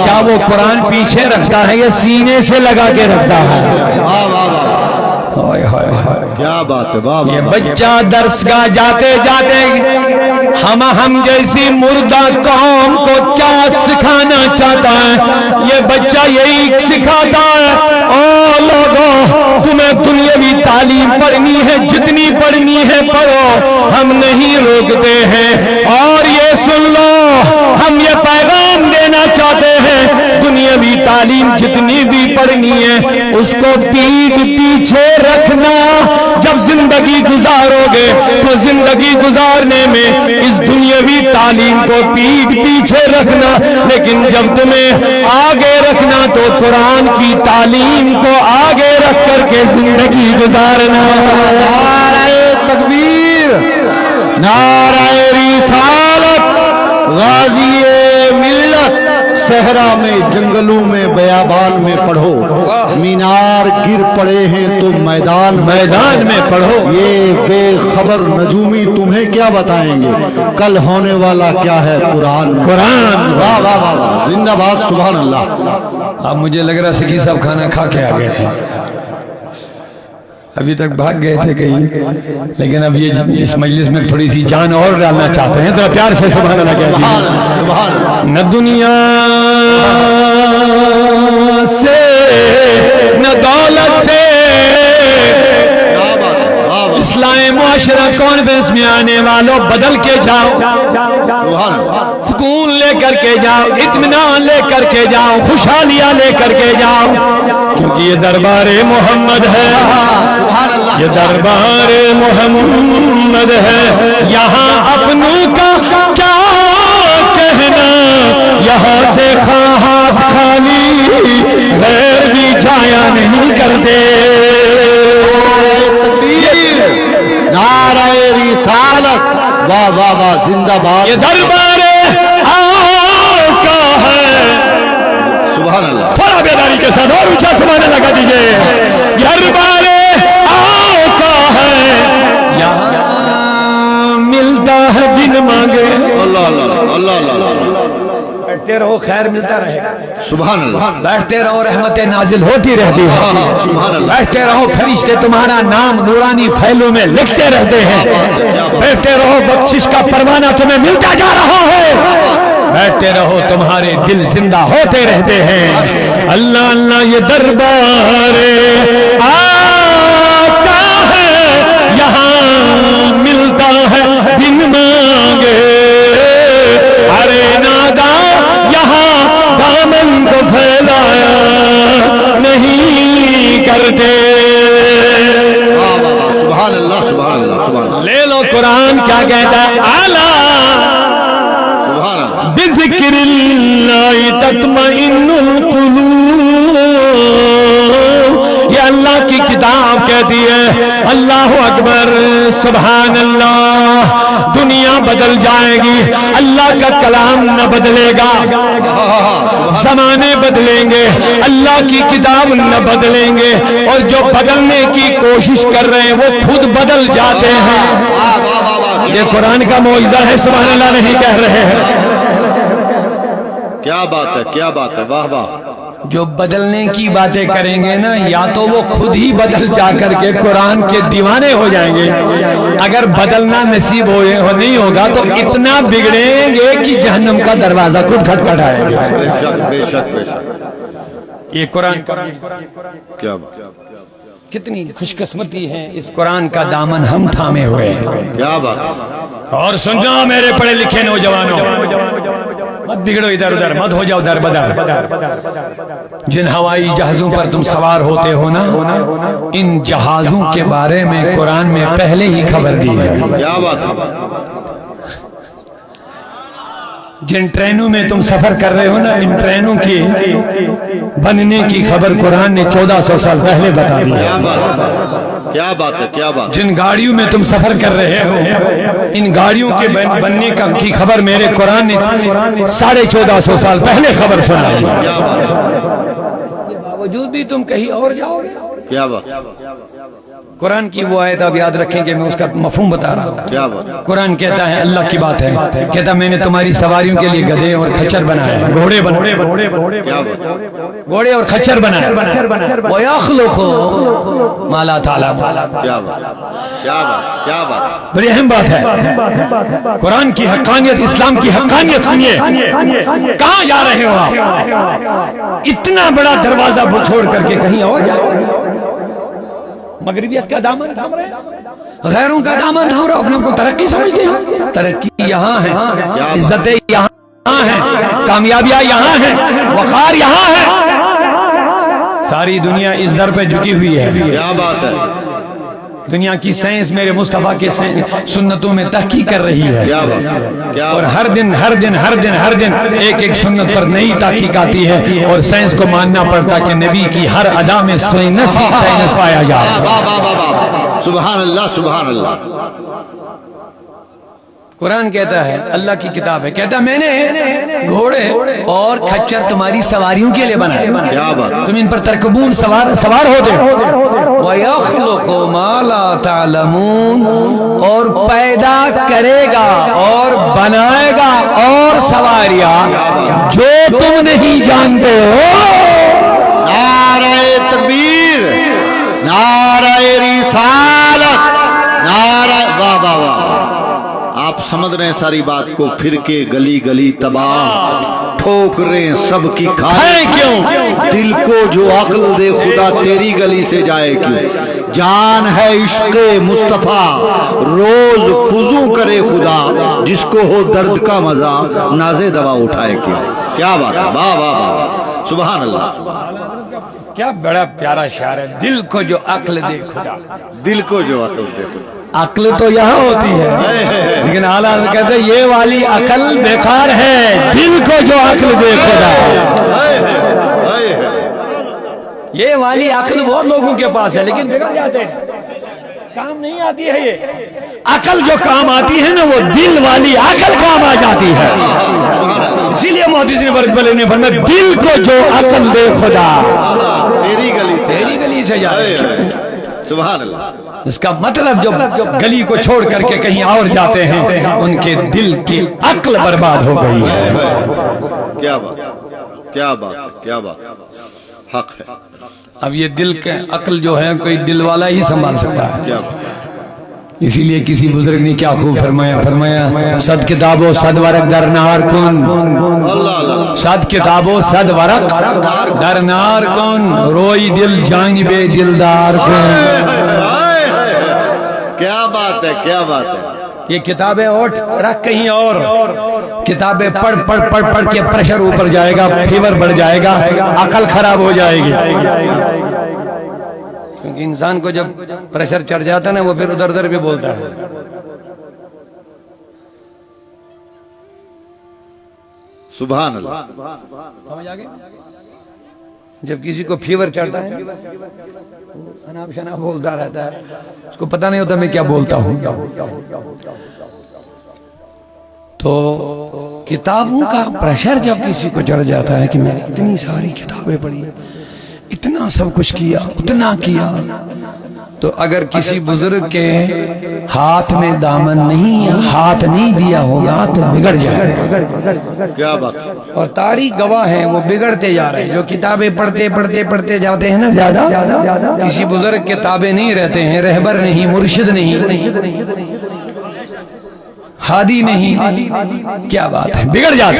C: کیا وہ قرآن پیچھے رکھتا ہے یا سینے سے لگا کے رکھتا ہے؟
B: کیا بات ہے.
C: یہ بچہ درسگاہ جاتے جاتے ہم جیسی مردہ قوم کو کیا سکھانا چاہتا ہے؟ یہ بچہ یہی سکھاتا ہے, او لوگوں تمہیں دنیاوی تعلیم پڑھنی ہے, جتنی پڑھنی ہے پڑھو, ہم نہیں روکتے ہیں. اور یہ سن لو, ہم یہ پیغام دینا چاہتے ہیں دنیاوی تعلیم جتنی بھی پڑھنی ہے اس کو پیٹھ پیچھے رکھنا. جب زندگی گزارو گے تو زندگی گزارنے میں اس دنیاوی تعلیم کو پیٹھ پیچھے رکھنا, لیکن جب تمہیں آگے رکھنا تو قرآن کی تعلیم کو آگے رکھ کر کے زندگی گزارنا.
B: نعرہ تکبیر, نعرہ رسالت, غازی ملت, صحرا میں, جنگلوں میں, بیابان میں پڑھو, مینار گر پڑے ہیں تو میدان میں
C: پڑھو.
B: یہ بے خبر نجومی تمہیں کیا بتائیں گے کل ہونے والا کیا ہے قرآن. واہ واہ واہ واہ, زندہ باد, سبحان اللہ.
C: اب مجھے لگ رہا سکی صاحب کھانا کھا کے آ گئے ہیں, ابھی تک بھاگ گئے تھے کہیں, لیکن اب یہ اس مجلس میں تھوڑی سی جان اور ڈالنا چاہتے ہیں, تو پیار سے سبحان اللہ کہتے ہیں. نہ دنیا سے نہ دولت سے اسلامی معاشرہ کانفرنس میں آنے والوں بدل کے جاؤ, سکون لے کر کے جاؤ, اطمینان لے کر کے جاؤ, خوشحالیاں لے کر کے جاؤ, کیونکہ یہ دربار محمد ہے, یہ دربار محمد ہے. یہاں
A: ہاتھ خالی غیر بھی جایا نہیں کرتے.
B: نعرہ رسالت، واہ واہ واہ، زندہ باد.
A: یہ دربار آقا ہے.
B: سبحان اللہ.
A: تھوڑا بیداری کے ساتھ اور اونچا سبحان اللہ لگا دیجئے. دربار آقا ہے، یہاں ملتا ہے بن مانگے.
B: اللہ اللہ اللہ اللہ اللہ.
C: بیٹھتے رہو خیر ملتا رہے گا.
B: سبحان اللہ.
C: بیٹھتے رہو رحمتیں نازل ہوتی رہتی ہے.
B: سبحان اللہ.
C: بیٹھتے رہو فرشتے تمہارا نام نورانی پھیلوں میں لکھتے رہتے ہیں. بیٹھتے رہو بخشش کا پروانہ تمہیں ملتا جا رہا ہے. بیٹھتے رہو تمہارے دل زندہ ہوتے رہتے ہیں. اللہ اللہ یہ دربار آقا ہے،
A: یہاں ملتا ہے بن مانگے. ارے نادا یہاں دامن کو پھیلایا نہیں کرتے.
B: واہ واہ واہ. سبحان اللہ سبحان اللہ سبحان اللہ.
A: لے لو قرآن کیا کہتا ہے. اعلیٰ
B: سبحان اللہ.
A: بذکر اللہ تطمئن القلوب. یہ اللہ کی کتاب کہتی ہے. اللہ اکبر سبحان اللہ. دنیا بدل جائے گی، اللہ کا کلام نہ بدلے گا. زمانے بدلیں گے، اللہ کی کتاب نہ بدلیں گے. اور جو بدلنے کی کوشش کر رہے ہیں وہ خود بدل جاتے ہیں.
B: واہ واہ واہ واہ.
A: یہ قرآن کا معجزہ ہے. سبحان اللہ نہیں کہہ رہے ہیں.
B: کیا بات ہے کیا بات ہے. واہ واہ.
C: جو بدلنے کی باتیں کریں گے نا، یا تو وہ خود ہی بدل جا کر کے قرآن کے دیوانے ہو جائیں گے. اگر بدلنا نصیب نہیں ہوگا تو اتنا بگڑیں گے کہ جہنم کا دروازہ خود کھٹکھٹائے گا.
B: بے شک بے شک بے شک.
C: یہ قرآن
B: کیا بات.
C: کتنی خوش قسمتی ہے، اس قرآن کا دامن ہم تھامے ہوئے ہیں.
B: کیا بات ہے.
A: اور سننا میرے پڑھے لکھے نوجوانوں،
C: مت بگڑو ادھر ادھر، مت ہو جاؤ در بدر. جن ہوائی جہازوں پر تم سوار ہوتے ہو نا، ان جہازوں کے بارے میں قرآن میں پہلے ہی خبر دی ہے.
B: کیا بات ہے.
C: جن ٹرینوں میں تم سفر کر رہے ہو نا، ان ٹرینوں کی بننے کی خبر قرآن نے 1400 سال پہلے بتا دی ہے.
B: کیا بات ہے کیا بات ہے کیا بات.
C: جن گاڑیوں میں تم سفر کر رہے ہو، ان گاڑیوں کے بننے کی خبر میرے قرآن نے 1450 سال پہلے خبر سنائی.
B: کیا بات ہے.
C: باوجود بھی تم کہیں اور جاؤ گے.
B: کیا بات.
C: قرآن کی وہ آیت آپ یاد رکھیں کہ میں اس کا مفہوم بتا رہا ہوں.
B: کیا بات.
C: قرآن کہتا ہے، اللہ کی بات ہے، کہتا میں نے تمہاری سواریوں کے لیے گدھے اور کھچر بنائے، گھوڑے بنائے،
B: کیا بات.
C: گھوڑے اور کھچر بنائے. وَيَخْلُقُ مَا لَا تَعْلَمُونَ.
B: کیا بات کیا بات کیا بات.
C: بڑی اہم بات ہے. قرآن کی حقانیت، اسلام کی حقانیت سنیے. کہاں جا رہے ہو آپ؟ اتنا بڑا دروازہ چھوڑ کر کے کہیں اور جاؤ. مغربیت کا دامن تھام رہے ہیں، غیروں کا دامن تھام رہے ہو. اپنے کو ترقی سمجھتے ہیں. ترقی یہاں ہے، عزتیں یہاں ہیں، کامیابیاں یہاں ہیں، وقار یہاں ہے. ساری دنیا اس در پہ جھکی ہوئی ہے.
B: کیا بات ہے.
C: دنیا کی سائنس میرے مصطفیٰ کے سنتوں میں تحقیق کر رہی ہے.
B: کیا بات کیا
C: اور
B: بات.
C: ہر دن ایک ایک سنت پر نئی تحقیق آتی ہے. اور سائنس کو ماننا پڑتا کہ نبی کی ہر ادا میں سائنس پایا جائے.
B: واہ واہ واہ واہ. سبحان اللہ سبحان اللہ.
C: قرآن کہتا ہے، اللہ کی کتاب ہے، کہتا میں نے گھوڑے اور کھچر تمہاری سواریوں کے لیے بنائے.
B: کیا بات.
C: تم ان پر ترکبون سوار ہوتے ہو. وَيَخْلُقُ مَا لَا تَعْلَمُونَ. اور پیدا کرے گا اور بنائے گا اور سواریاں جو تم نہیں جانتے ہو.
B: نعرہ تکبیر، نعرہ رسالت، نعرہ. واہ واہ واہ. آپ سمجھ رہے ہیں ساری بات کو. پھر کے گلی گلی تباہ، ٹھوک رہے ہیں سب کی کھائے.
A: کیوں؟
B: دل کو جو عقل دے خدا تیری گلی سے جائے کیوں. جان ہے عشق مصطفیٰ روز فضو کرے خدا. جس کو ہو درد کا مزہ نازے دوا اٹھائے کیوں. کیا بات ہے. واہ واہ واہ. سبحان اللہ.
C: کیا بڑا پیارا شعر ہے. دل کو جو عقل دے خدا.
B: دل کو جو عقل دے خدا.
C: عقل تو یہاں ہوتی ہے، لیکن لیکن اعلیٰ کہتے ہیں یہ والی عقل بیکار ہے، دل کو جو عقل دے خدا. یہ والی عقل بہت لوگوں کے پاس ہے لیکن بگڑ جاتے ہیں، کام نہیں آتی ہے. یہ عقل جو کام آتی ہے نا وہ دل والی عقل کام آ جاتی ہے. اسی لیے محدث نے فرمایا دل کو جو عقل دے خدا تیری گلی سے جائے.
B: سبحان اللہ.
C: اس کا مطلب جو گلی کو چھوڑ کر کے کہیں اور جاتے ہیں ان کے دل کی عقل برباد ہو گئی ہے.
B: کیا بات، کیا بات، کیا بات، حق ہے.
C: اب یہ دل کے عقل جو ہے کوئی دل والا ہی سنبھال سکتا ہے.
B: کیا بات.
C: اسی لیے کسی بزرگ نے کیا خوب فرمایا صد کتاب و صد ورق در نار کن،
B: اللہ اللہ.
C: صد کتاب و صد ورق در نار کن، روئی دل جانب دلدار کن.
B: کیا بات ہے، کیا بات ہے.
C: یہ کتابیں اٹھ رکھ کہیں اور، کتابیں پڑھ پڑھ پڑھ پڑھ کے پریشر اوپر جائے گا، فیور بڑھ جائے گا، عقل خراب ہو جائے گی. کیونکہ انسان کو جب پریشر چڑھ جاتا ہے نا وہ پھر ادھر ادھر بھی بولتا ہے.
B: سبحان اللہ.
C: سمجھ آ گئی؟ جب کسی کو فیور چڑھتا ہے اناب شناب بولتا رہتا ہے، اس کو پتہ نہیں ہوتا میں کیا بولتا ہوں. تو کتابوں کا پریشر جب کسی کو چڑھ جاتا ہے کہ میں نے اتنی ساری کتابیں پڑھی، اتنا سب کچھ کیا، اتنا کیا، تو اگر کسی بزرگ کے ہاتھ میں دامن نہیں، ہاتھ نہیں دیا ہوگا تو بگڑ جائے گا.
B: کیا بات.
C: اور تاریخ گواہ ہے وہ بگڑتے جا رہے ہیں. جو کتابیں پڑھتے پڑھتے پڑھتے جاتے ہیں نا زیادہ، کسی بزرگ کے تابع نہیں رہتے ہیں، رہبر نہیں، مرشد نہیں، ہادی نہیں، کیا بات ہے، بگڑ جاتے.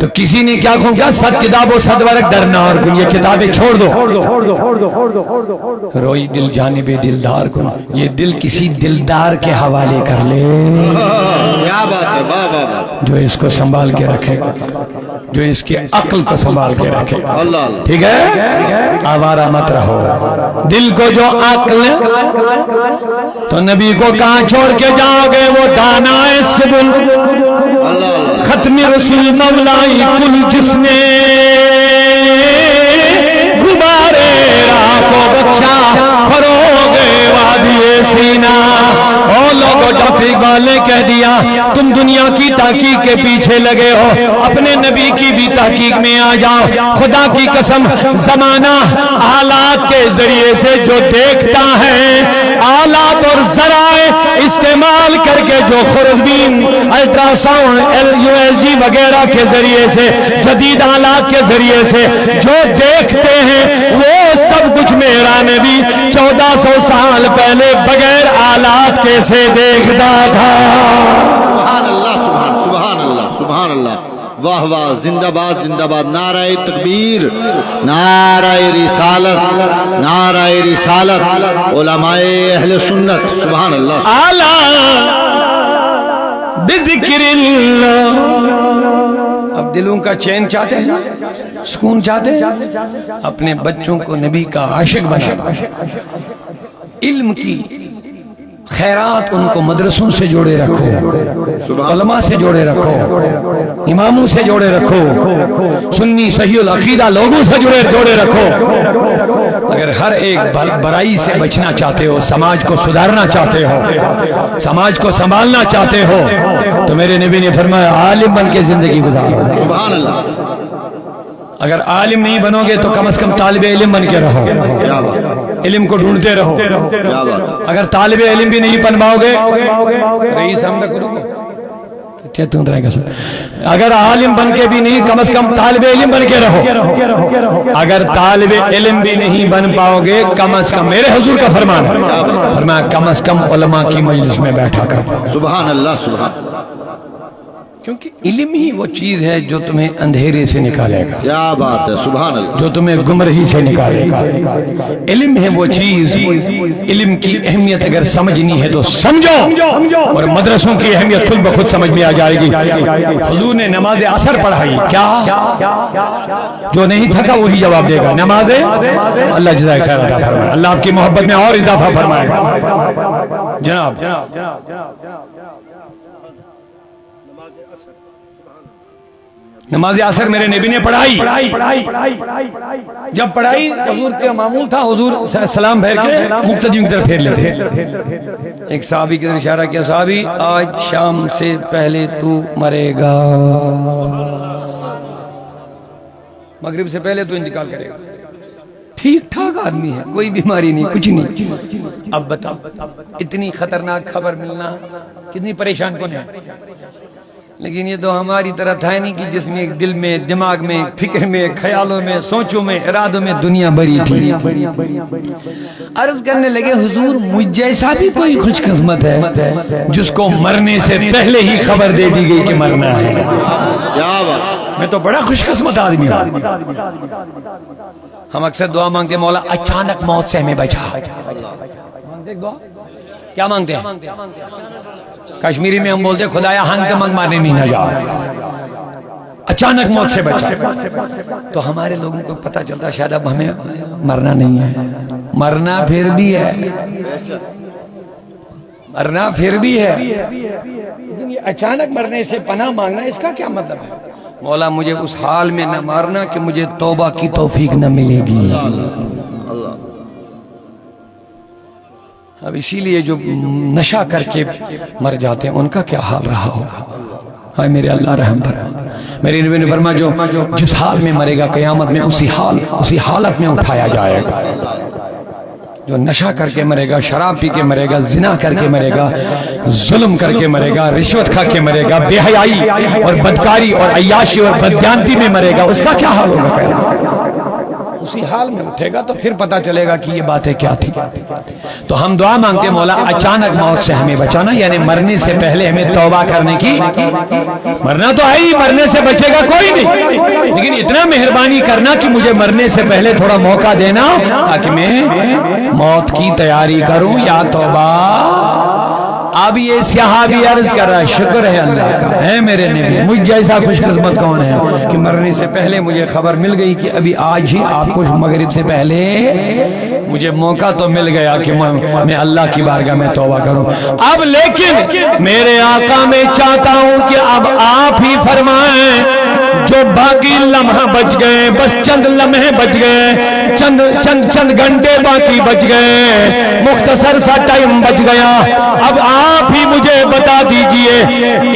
C: تو کسی نے کیا کہا صد کتاب و صد ورق در نار کن، یہ کتابیں چھوڑ دو، روئی دل جانب دلدار کن، یہ دل کسی دلدار کے حوالے کر لے.
B: کیا بات ہے. واہ واہ واہ.
C: جو اس کو سنبھال کے رکھے گا، جو اس کی عقل کو سنبھال کے رکھے گا.
B: اللہ اللہ.
C: ٹھیک ہے، آوارہ مت رہو. دل کو جو عقل، تو نبی کو کہاں چھوڑ کے جاؤ گے؟ وہ دانا سبل
B: اللہ اللہ.
C: ختم رسول مولائی کل، جس نے غبارے راہ کو بخشا فروغ وادی سینا. او لوگوں ڈاکٹر اقبال نے کہہ دیا تم دنیا کی تحقیق کے پیچھے لگے ہو، اپنے نبی کی بھی تحقیق میں آ جاؤ. خدا کی قسم زمانہ آلات کے ذریعے سے جو دیکھتا ہے، آلات اور ذرائع استعمال کر کے جو خوردبین، الٹرا ساؤنڈ، LUSG وغیرہ کے ذریعے سے، جدید آلات کے ذریعے سے جو دیکھتے ہیں وہ سب کچھ میرا نبی 1400 سال پہلے بغیر آلات کے سے دیکھتا تھا.
B: سبحان اللہ. سبحان اللہ. سبحان اللہ. واہ واہ. زندہ باد، زندہ باد. نعرہ تکبیر، نعرہ رسالت، نعرہ رسالت. علماء اہل سنت. سبحان اللہ.
C: اعلیٰ بذکر اللہ. اب دلوں کا چین چاہتے ہیں، سکون چاہتے ہیں، اپنے بچوں کو نبی کا عاشق بنا. علم کی خیرات ان کو مدرسوں سے جوڑے رکھو، علماء سے جوڑے رکھو، اماموں سے جوڑے رکھو، سنی صحیح العقیدہ لوگوں سے جوڑے رکھو. اگر ہر ایک برائی سے بچنا چاہتے ہو، سماج کو سدھارنا چاہتے ہو، سماج کو سنبھالنا چاہتے ہو، تو میرے نبی نے فرمایا عالم بن کے زندگی گزارو.
B: سبحان اللہ.
C: اگر عالم نہیں بنو گے تو کم از کم طالب علم بن کے رہو،
B: کیا بات.
C: علم کو ڈھونڈتے رہو.
B: کیا بات.
C: اگر طالب علم بھی نہیں بن پاؤ گے، رئیس ہم نہ کرو گے کیا تم رہے گا سر. اگر عالم بن کے بھی نہیں، کم از کم طالب علم بن کے رہو. اگر طالب علم بھی نہیں بن پاؤ گے، کم از کم میرے حضور کا فرمان ہے، فرمایا کم از کم علماء کی مجلس میں بیٹھا کر.
B: سبحان اللہ. سبحان.
C: کیونکہ علم ہی وہ چیز ہے جو تمہیں اندھیرے سے نکالے گا،
B: کیا بات ہے، سبحان اللہ،
C: جو تمہیں گمراہی سے نکالے گا۔ علم ہے وہ چیز، علم کی اہمیت اگر سمجھنی ہے تو سمجھو، اور مدرسوں کی اہمیت خود بخود سمجھ میں آ جائے گی۔ حضور نے نماز عصر پڑھائی، کیا جو نہیں تھکا وہی جواب دے گا، نماز اللہ جزائے خیر عطا فرمائے، اللہ آپ کی محبت میں اور اضافہ فرمائے گا۔ جناب نماز عصر میرے نبی نے پڑھائی، جب پڑھائی حضور کے معمول تھا، حضور سلام پھیر کے مقتدیوں کی طرف پھیر لیتے۔ ایک صحابی کی طرف اشارہ کیا، صحابی آج شام سے پہلے تو مرے گا، مغرب سے پہلے تو انتقال کرے گا۔ ٹھیک ٹھاک آدمی ہے، کوئی بیماری نہیں، کچھ نہیں۔ اب بتا، اتنی خطرناک خبر ملنا کتنی پریشان کن ہے۔ لیکن یہ تو ہماری طرح تھا نہیں کہ جس میں دل میں، دماغ میں، فکر میں، خیالوں میں، سوچوں میں، ارادوں میں دنیا بری تھی۔ عرض کرنے لگے، حضور مجھ جیسا بھی کوئی خوش قسمت ہے جس کو مرنے سے پہلے ہی خبر دے دی گئی کہ مرنا ہے؟
B: کیا بات،
C: میں تو بڑا خوش قسمت آدمی ہوں۔ ہم اکثر دعا مانگتے، مولا اچانک موت سے ہمیں بچا۔ مانگتے دعا کیا مانگتے ہیں؟ کشمیری میں ہم بولتے ہیں، خدایا ہنگ منگ مارنے نہیں نہ جا، اچانک موت سے بچا۔ تو ہمارے لوگوں کو پتہ چلتا شاید اب ہمیں مرنا نہیں ہے، مرنا پھر بھی ہے، مرنا پھر بھی ہے، لیکن یہ اچانک مرنے سے پناہ مانگنا اس کا کیا مطلب ہے؟ مولا مجھے اس حال میں نہ مارنا کہ مجھے توبہ کی توفیق نہ ملے گی۔ اب اسی لیے جو نشہ کر کے مر جاتے ہیں ان کا کیا حال رہا ہوگا؟ ہائے میرے اللہ رحم پر، میرے نبی نے فرمایا جو جس حال میں مرے گا قیامت میں اسی حالت میں اٹھایا جائے گا۔ جو نشہ کر کے مرے گا، شراب پی کے مرے گا، زنا کر کے مرے گا، ظلم کر کے مرے گا، رشوت کھا کے مرے گا، بے حیائی اور بدکاری اور عیاشی اور بددیانتی میں مرے گا، اس کا کیا حال ہوگا؟ اسی حال میں اٹھے گا تو پھر پتا چلے گا کہ یہ باتیں کیا تھی۔ تو ہم دعا مانگتے مولا اچانک موت سے ہمیں بچانا، یعنی مرنے سے پہلے ہمیں توبہ کرنے کی، مرنا تو ہے ہی، مرنے سے بچے گا کوئی نہیں، لیکن اتنا مہربانی کرنا کہ مجھے مرنے سے پہلے تھوڑا موقع دینا تاکہ میں موت کی تیاری کروں یا توبہ۔ اب یہ صحابی عرض کر رہا ہے، شکر ہے اللہ کا، ہے میرے نبی، مجھ جیسا خوش قسمت کون ہے کہ مرنے سے پہلے مجھے خبر مل گئی کہ ابھی آج ہی آپ کو مغرب سے پہلے مجھے موقع تو مل گیا کہ میں اللہ کی بارگاہ میں توبہ کروں۔ اب لیکن میرے آقا میں چاہتا ہوں کہ اب آپ ہی فرمائیں، جو باقی لمحہ بچ گئے، بس چند لمحے بچ گئے، چند گھنٹے باقی بچ گئے، مختصر سا ٹائم بچ گیا، اب آپ ہی مجھے بتا دیجئے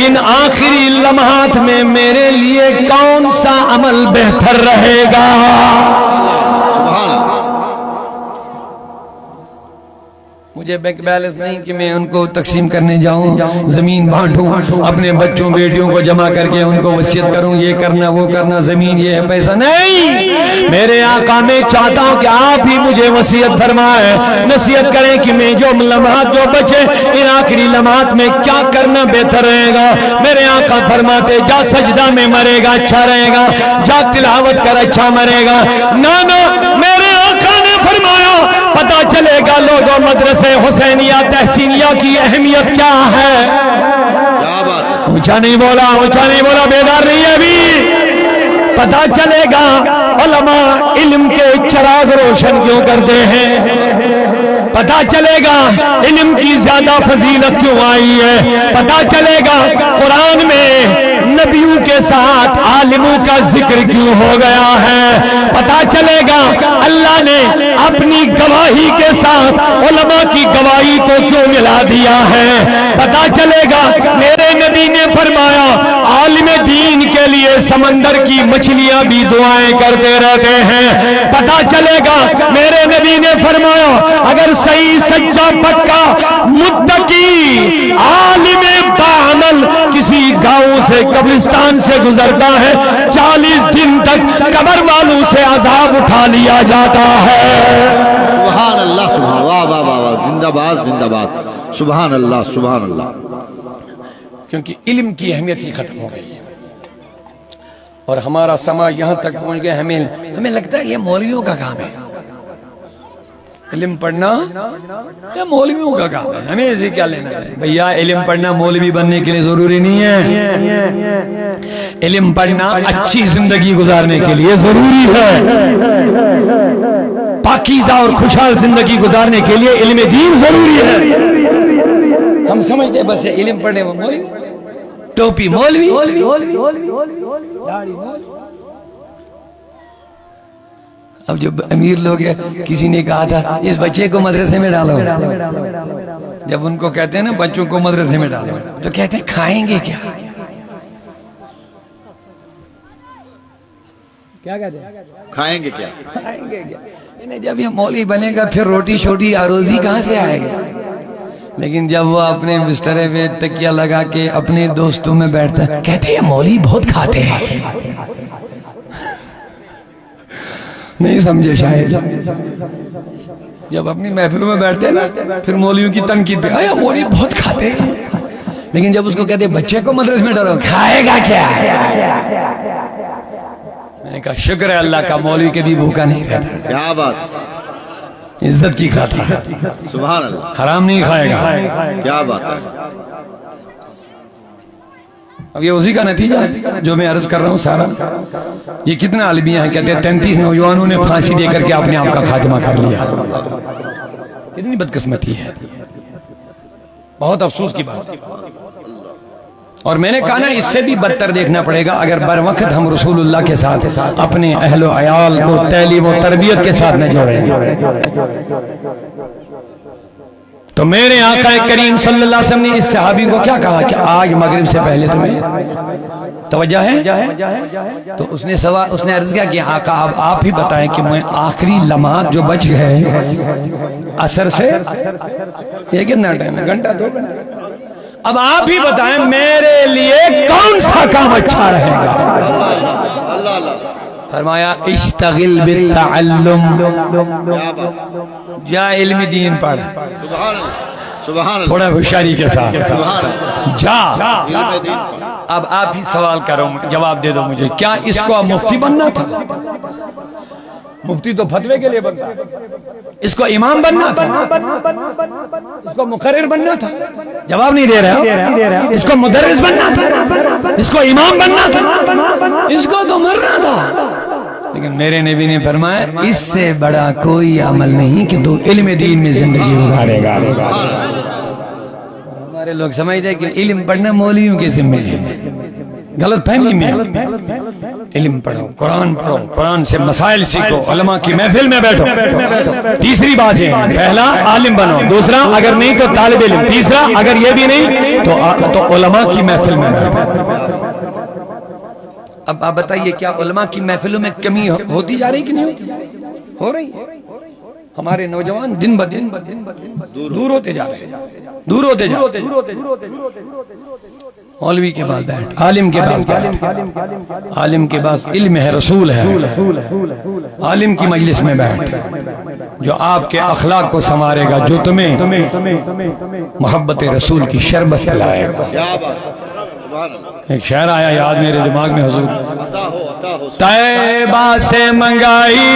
C: ان آخری لمحات میں میرے لیے کون سا عمل بہتر رہے گا؟ مجھے بینک بیلنس نہیں کہ میں ان کو تقسیم کرنے جاؤں، زمین بانٹوں، اپنے بچوں بیٹیوں کو جمع کر کے ان کو وصیت کروں، یہ کرنا وہ کرنا، زمین یہ ہے پیسہ نہیں۔ میرے آقا میں چاہتا ہوں کہ آپ ہی مجھے وصیت فرمائے، نصیحت کریں کہ میں جو لمحات جو بچے ان آخری لمحات میں کیا کرنا بہتر رہے گا۔ میرے آقا فرماتے جا سجدہ میں مرے گا اچھا رہے گا، جا تلاوت کر اچھا مرے گا۔ نانا میرے آقا نے فرمایا پتا چلے گا لوگوں مدرسے حسینیہ تحسینیہ کی اہمیت کیا ہے۔ اونچا نہیں بولا، اونچا نہیں بولا، بیدار نہیں ہے ابھی۔ پتا چلے گا علماء علم کے چراغ روشن کیوں کرتے ہیں، پتا چلے گا علم کی زیادہ فضیلت کیوں آئی ہے، پتا چلے گا قرآن میں نبیوں کے ساتھ عالموں کا ذکر کیوں ہو گیا ہے، پتا چلے گا اللہ نے اپنی گواہی کے ساتھ علماء کی گواہی کو کیوں ملا دیا ہے، پتا چلے گا میرے نبی نے فرمایا عالم دین کے لیے سمندر کی مچھلیاں بھی دعائیں کرتے رہتے ہیں، پتا چلے گا میرے نبی نے فرمایا اگر صحیح سچا پکا متقی عالم باعمل کسی گاؤں سے قبرستان سے گزرتا ہے 40 دن تک قبر والوں سے عذاب اٹھا لیا جاتا ہے۔
B: سبحان اللہ، سبحان، واہ واہ واہ واہ، زندہ باد زندہ باد، سبحان اللہ سبحان اللہ۔
C: کیونکہ علم کی اہمیت ہی ختم ہو گئی ہے اور ہمارا سما یہاں تک پہنچ گیا ہمیں لگتا ہے یہ مولویوں کا کام ہے علم پڑھنا، یہ مولویوں کا کام ہے، ہمیں اسے کیا لینا ہے بھیا؟ علم پڑھنا مولوی بننے کے لیے ضروری نہیں ہے، علم پڑھنا اچھی زندگی گزارنے کے لیے ضروری ہے، پاکیزہ اور خوشحال زندگی گزارنے کے لیے علم دین ضروری ہے۔ ہم سمجھتے ہیں بس علم پڑھنے وہ مولوی، ٹوپی مولوی، داڑھی مولوی۔ اب جو امیر لوگ ہیں، کسی نے کہا تھا اس بچے کو مدرسے میں ڈالو، جب ان کو کہتے ہیں نا بچوں کو مدرسے میں ڈالو تو کہتے ہیں کھائیں گے کیا؟ کیا کہتے ہیں؟
B: کھائیں گے کیا؟
C: کھائیں گے کیا؟ جب یہ مولوی بنے گا پھر روٹی شوٹی آروزی کہاں سے آئے گا؟ لیکن جب وہ اپنے بسترے پہ تکیہ لگا کے اپنے دوستوں میں بیٹھتا ہے، کہتے ہیں مولوی بہت کھاتے ہیں۔ نہیں سمجھے شاید، جب اپنی محفلوں میں بیٹھتے ہیں نا پھر مولویوں کی تنقید پہ آیا مولوی بہت کھاتے ہیں، لیکن جب اس کو کہتے ہیں بچے کو مدرسے میں ڈالو کھائے گا کیا؟ میں نے کہا شکر ہے اللہ کا مولوی کے بھی بھوکا نہیں رہتا،
B: کیا بات،
C: عزت کی کھاتا ہے،
B: سبحان اللہ،
C: حرام نہیں کھائے گا۔
B: کیا بات ہے۔
C: اب یہ اسی کا نتیجہ ہے جو میں عرض کر رہا ہوں سارا۔ یہ کتنا عالمیہ ہیں، کہتے ہیں 33 نوجوانوں نے پھانسی دے کر کے اپنے آپ کا خاتمہ کر لیا، کتنی بدقسمتی ہے، بہت افسوس کی بات۔ اور میں نے کہا نا اس سے بھی بدتر دیکھنا پڑے گا اگر بر وقت ہم رسول اللہ کے ساتھ اپنے اہل و عیال کو تعلیم و تربیت کے ساتھ نہ جوڑیں۔ تو میرے آقا کریم صلی اللہ علیہ وسلم نے اس صحابی کو کیا کہا کہ آج مغرب سے پہلے تمہیں توجہ ہے؟ تو اس نے عرض کیا کہ آقا اب آپ ہی بتائیں کہ میں آخری لمحات جو بچ گئے عصر سے، یہ کتنا ٹائم ہے؟ گھنٹہ 2 گھنٹے، اب آپ ہی بتائیں میرے لیے کون سا کام اچھا رہے گا؟
B: اللہ اللہ،
C: فرمایا اشتغل بالتعلم، جا علم دین پڑھ،
B: سبحان اللہ، سبحان اللہ،
C: تھوڑا ہوشیاری کے ساتھ
B: سبحان اللہ،
C: جا۔
B: علم دین پر۔
C: اب آپ ہی سوال کرو، جواب دے دو مجھے، کیا اس کو اب مفتی بننا تھا؟ مفتی تو فتوے کے لیے بنتا، اس کو امام بننا تھا، اس کو مقرر بننا تھا، جواب نہیں دے رہا، اس کو مدرس بننا تھا، اس کو امام بننا تھا، اس کو تو مرنا تھا۔ لیکن میرے نبی نے فرمایا اس سے بڑا کوئی عمل نہیں کہ تو علم دین میں زندگی گزارے گا۔ ہمارے لوگ سمجھتے ہیں کہ علم پڑھنا مولویوں کے ذمہ ہے، غلط فہمی میں۔ علم پڑھو، قرآن پڑھو، قرآن سے مسائل سیکھو، علماء کی محفل میں بیٹھو۔ تیسری بات ہے، پہلا عالم بنو، دوسرا اگر نہیں تو طالب علم، تیسرا اگر یہ بھی نہیں تو علماء کی محفل میں بیٹھو۔ اب آپ بتائیے کیا علماء کی محفلوں میں کمی ہوتی جا رہی کہ نہیں ہوتی؟ ہو رہی ہے۔ ہمارے نوجوان دن بدن دور ہوتے جا رہے ہیں، دور ہوتے جا رہے ہیں۔ مولوی کے بعد بیٹھ، عالم کے پاس بیٹھ، عالم کے پاس علم ہے، رسول ہے، عالم کی مجلس میں بیٹھ جو آپ کے اخلاق کو سنوارے گا، جو تمہیں محبت رسول کی شربت پلائے گا۔
B: کیا بات، سبحان اللہ۔
C: ایک شعر آیا یاد میرے دماغ میں حضور،
B: عطا ہو، عطا ہو،
C: طیبہ سے منگائی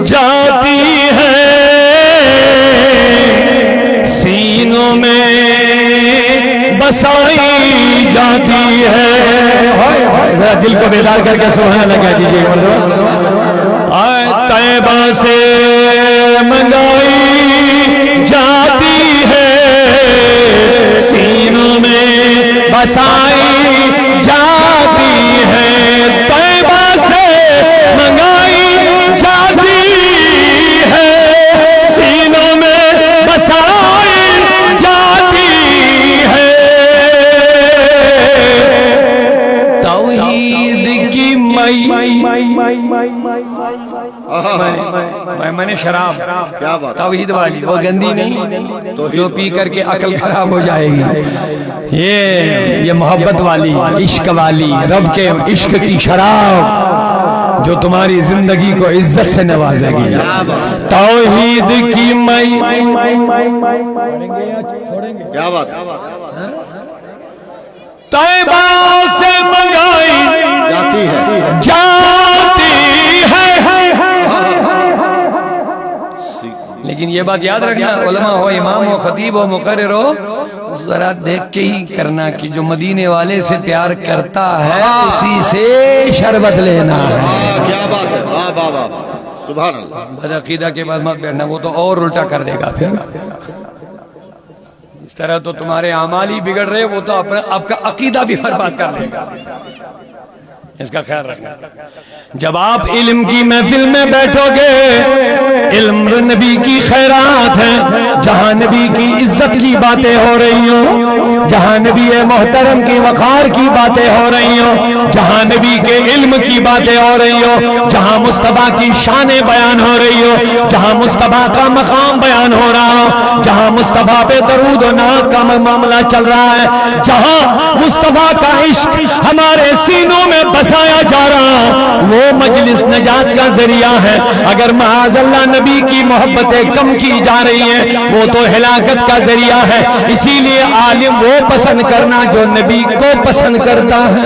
C: جاتی ہے، سینوں میں بسائی جاتی ہے۔ دل کو بیدار کر کے سبحان اللہ کہہ دیجیے۔ طیبہ سے منگائی جاتی ہے، سینوں میں بسائی جاتی ہے، طیبہ سے منگائی جاتی ہے، سینوں میں بسائی جاتی ہے، توحید کی میں نے شراب
B: کیا بات،
C: توحید والی، وہ گندی نہیں جو پی کر کے عقل خراب ہو جائے گی، یہ محبت والی، عشق والی، رب کے عشق کی شراب، جو تمہاری زندگی کو عزت سے نوازے گی. توحید کی مئی.
B: کیا بات
C: طیبہ سے منگائی
B: جاتی ہے
C: جاتی ہے. لیکن یہ بات یاد رکھنا، علماء ہو، امام ہو، خطیب ہو، مقرر ہو، ذرا دیکھ کے ہی کرنا کہ جو مدینے والے سے پیار کرتا ہے اسی سے شربت لینا ہے.
B: کیا بات ہے، واہ واہ واہ، سبحان اللہ.
C: بدعقیدہ کے بعد مت بیٹھنا، وہ تو اور الٹا کر دے گا. پھر اس طرح تو تمہارے اعمال ہی بگڑ رہے، وہ تو آپ کا عقیدہ بھی برباد کر دے گا. اس کا خیال رکھنا. جب آپ علم کی محفل میں بیٹھو گے، علم نبی کی خیرات ہے، جہاں نبی کی عزت کی باتیں ہو رہی ہوں، جہاں نبی محترم کی وقار کی باتیں ہو رہی ہوں، جہاں نبی کے علم کی باتیں ہو رہی ہوں، جہاں مصطفیٰ کی شانیں بیان ہو رہی ہو، جہاں مصطفیٰ کا مقام بیان ہو رہا ہو، جہاں مصطفیٰ پہ درود و نعت کا معاملہ چل رہا ہے، جہاں مصطفیٰ کا عشق ہمارے سینوں میں بسایا جا رہا ہو، وہ مجلس نجات کا ذریعہ ہے. اگر معاذ اللہ نبی کی محبتیں کم کی جا رہی ہیں، وہ تو ہلاکت کا ذریعہ ہے. اسی لیے عالم وہ پسند کرنا جو نبی کو پسند کرتا ہے،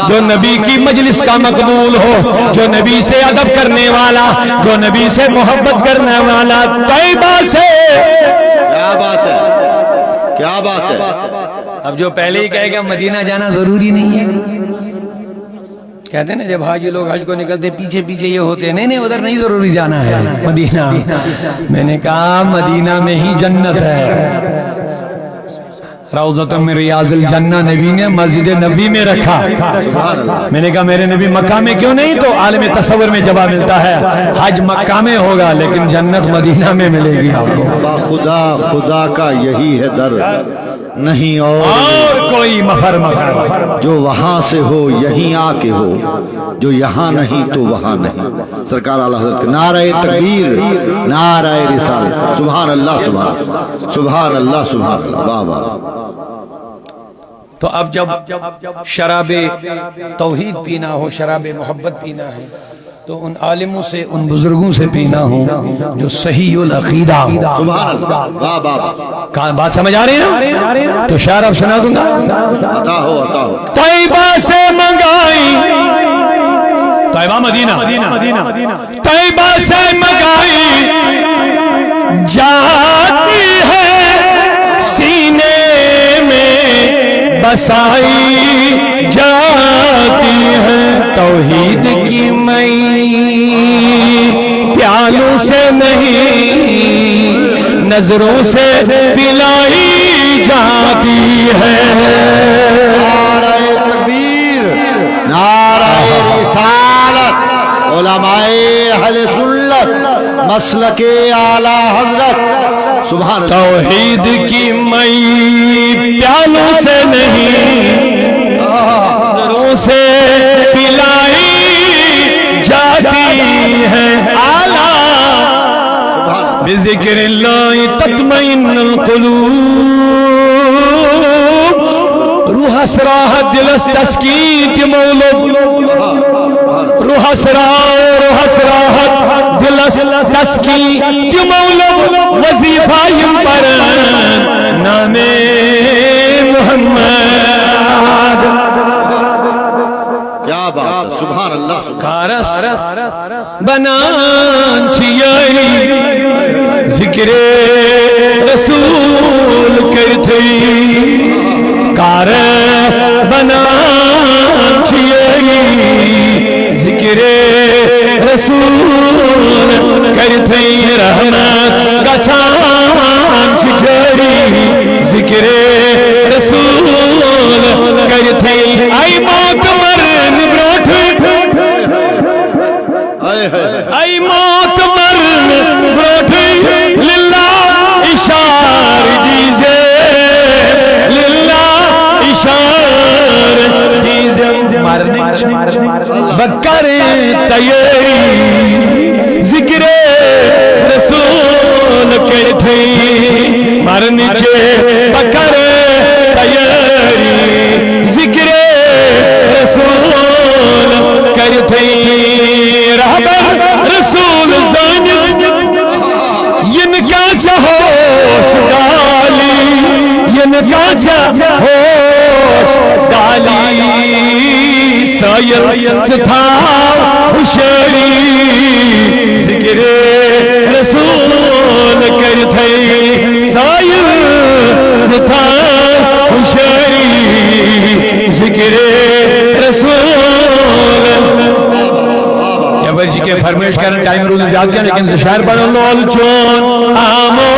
C: جو نبی کی مجلس کا مقبول ہو، جو نبی سے ادب کرنے والا، جو نبی سے محبت کرنے والا. طیبہ سے
B: کیا بات ہے، کیا بات ہے.
C: اب جو پہلے ہی کہے گا مدینہ جانا ضروری نہیں ہے، کہتے ہیں نا جب حاجی لوگ حج کو نکلتے پیچھے پیچھے یہ ہوتے ہیں، نہیں نہیں ادھر نہیں ضروری جانا ہے مدینہ. میں نے کہا مدینہ میں ہی جنت ہے. روضۃ من ریاض الجنہ نبی نے مسجد نبی میں رکھا. میں نے کہا میرے نبی مکہ میں کیوں نہیں؟ تو عالم تصور میں جواب ملتا ہے حج مکہ میں ہوگا لیکن جنت مدینہ میں ملے گی آپ کو.
B: خدا خدا کا یہی ہے در، نہیں
C: اور کوئی مفر
B: جو وہاں سے ہو یہیں آ کے ہو، جو یہاں نہیں تو وہاں نہیں. سرکار اعلیٰ حضرت نعرہ تکبیر، نعرہ رسالت. سبحان اللہ، سبحان اللہ، سبحان اللہ، سبحان اللہ، واہ واہ.
C: تو اب جب شراب توحید پینا ہو، شراب محبت پینا ہے، تو ان عالموں سے، ان بزرگوں سے پینا ہو جو صحیح العقیدہ ہو.
B: سبحان اللہ، واہ واہ واہ.
C: بات سمجھ آ رہی ہے نا؟ تو شعر اب سنا دوں گا.
B: عطا ہو، عطا ہو.
C: طیبہ سے منگائی، طیبہ مدینہ، طیبہ سے منگائی جاتی ہے، سینے میں بسائی جاتی ہے. توحید کی مئی پیالوں سے نہیں، نظروں سے پلائی جاتی ہے.
B: نعرہ تکبیر، نعرہ رسالت. علماء اہل سنت، مسلک اعلیٰ حضرت. سبحان اللہ.
C: توحید کی مئی پیالوں سے نہیں، نظروں سے پلائی جاتی ہے. اعلیٰ بذکر اللہ تطمئن القلوب، روح اسراحت دل تسکین کی مولد، روح اسراحت دل تسکین کی مولد، وظیفہ پر نام محمد.
B: کیا بات ہے، سبحان اللہ.
C: کارس بنان چھیائی ذکر رسول کرتی، کارس بنان چھیائی ذکر رسول کرتی، رحمت گچان چھجری ذکر رسول کرتی. ای موت مرن بروٹ، ای موت مرن بروٹ، للہ اشار دیزے، للہ اشار دیزے. بکر تیاری ذکر رسول کرتی، مرنچے بکر تیاری ذکر رسول کرتی.
A: کانچا ہوش ڈالی سایل تھا ہوشیاری ذکر رسول کرتے سایل تھا ہوشیاری ذکر رسول یا برجی کے فرمیش کرنے ٹائم رول زیاد کیا لیکن شاعر پڑھو لول چون آمو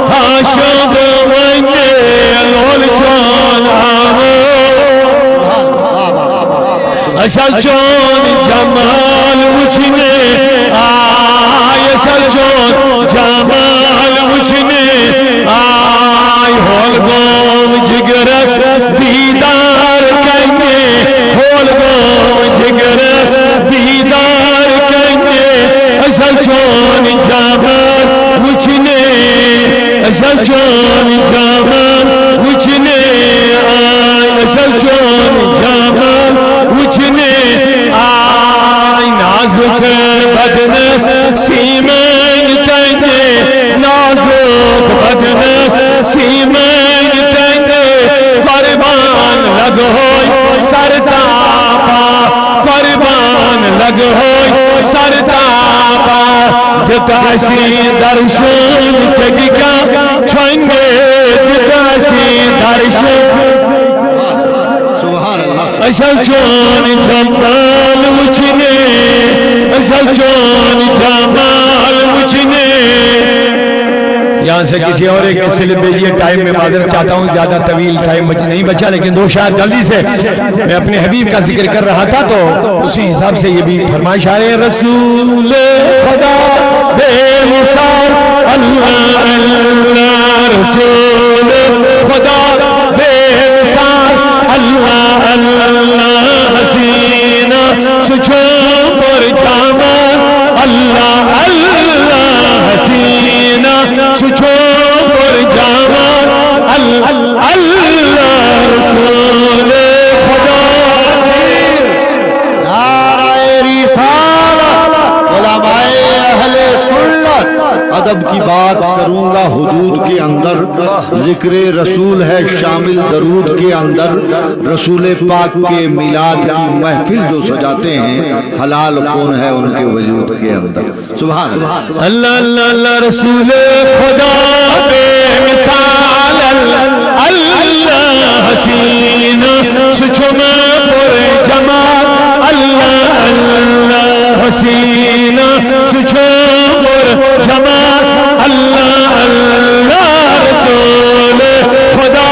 A: ہاشد ونگے لول چون آمو اصل چون جمال وچھنے آئے اصل چون جمال وچھنے آئے ہول گوم جگرس دیدار کرنے ہول گوم جگرس دیدار کرنے اصل چون جمال وچھنے اصل چون جمال وچھنے آئے اصل چون جمال وچھنے آئے نازک بدنس سیمن تنگے نازک بدنس سیمن تنگے قربان لگ ہوئی سرتاپا قربان لگ ہوئی سرتاپا دکاسی درشن چگکا چھنگے دکاسی درشن اصل چون جمال وچھنے اصل چون جمال وچھنے یہاں سے کسی اور ایک سلسلے پہ یہ ٹائم میں معذرت چاہتا ہوں زیادہ طویل ٹائم نہیں بچا لیکن دو شاعر جلدی سے میں اپنے حبیب کا ذکر کر رہا تھا تو اسی حساب سے یہ بھی فرمائش آ رہے ہیں رسول خدا بے مثال اللہ اللہ رسول خدا بے مثال اللہ اللہ حسینہ سچوں پر جامع اللہ اللہ حسینہ سچوں پر جامع اللہ اللہ رسول خدا
B: نعرہ رسالت علماء اہل سنت ادب کی بات کروں گا حدود کے اندر ذکر رسول ہے شامل درود کے اندر رسول پاک کے میلاد کی محفل جو سجاتے ہیں حلال خون ہے ان کے وجود کے اندر سبحان اللہ
A: اللہ اللہ اللہ رسول خدا بے مثال اللہ اللہ حسینہ سچمہ پر جمال اللہ اللہ حسینہ سچمہ پر جمال اللہ اللہ رسول خدا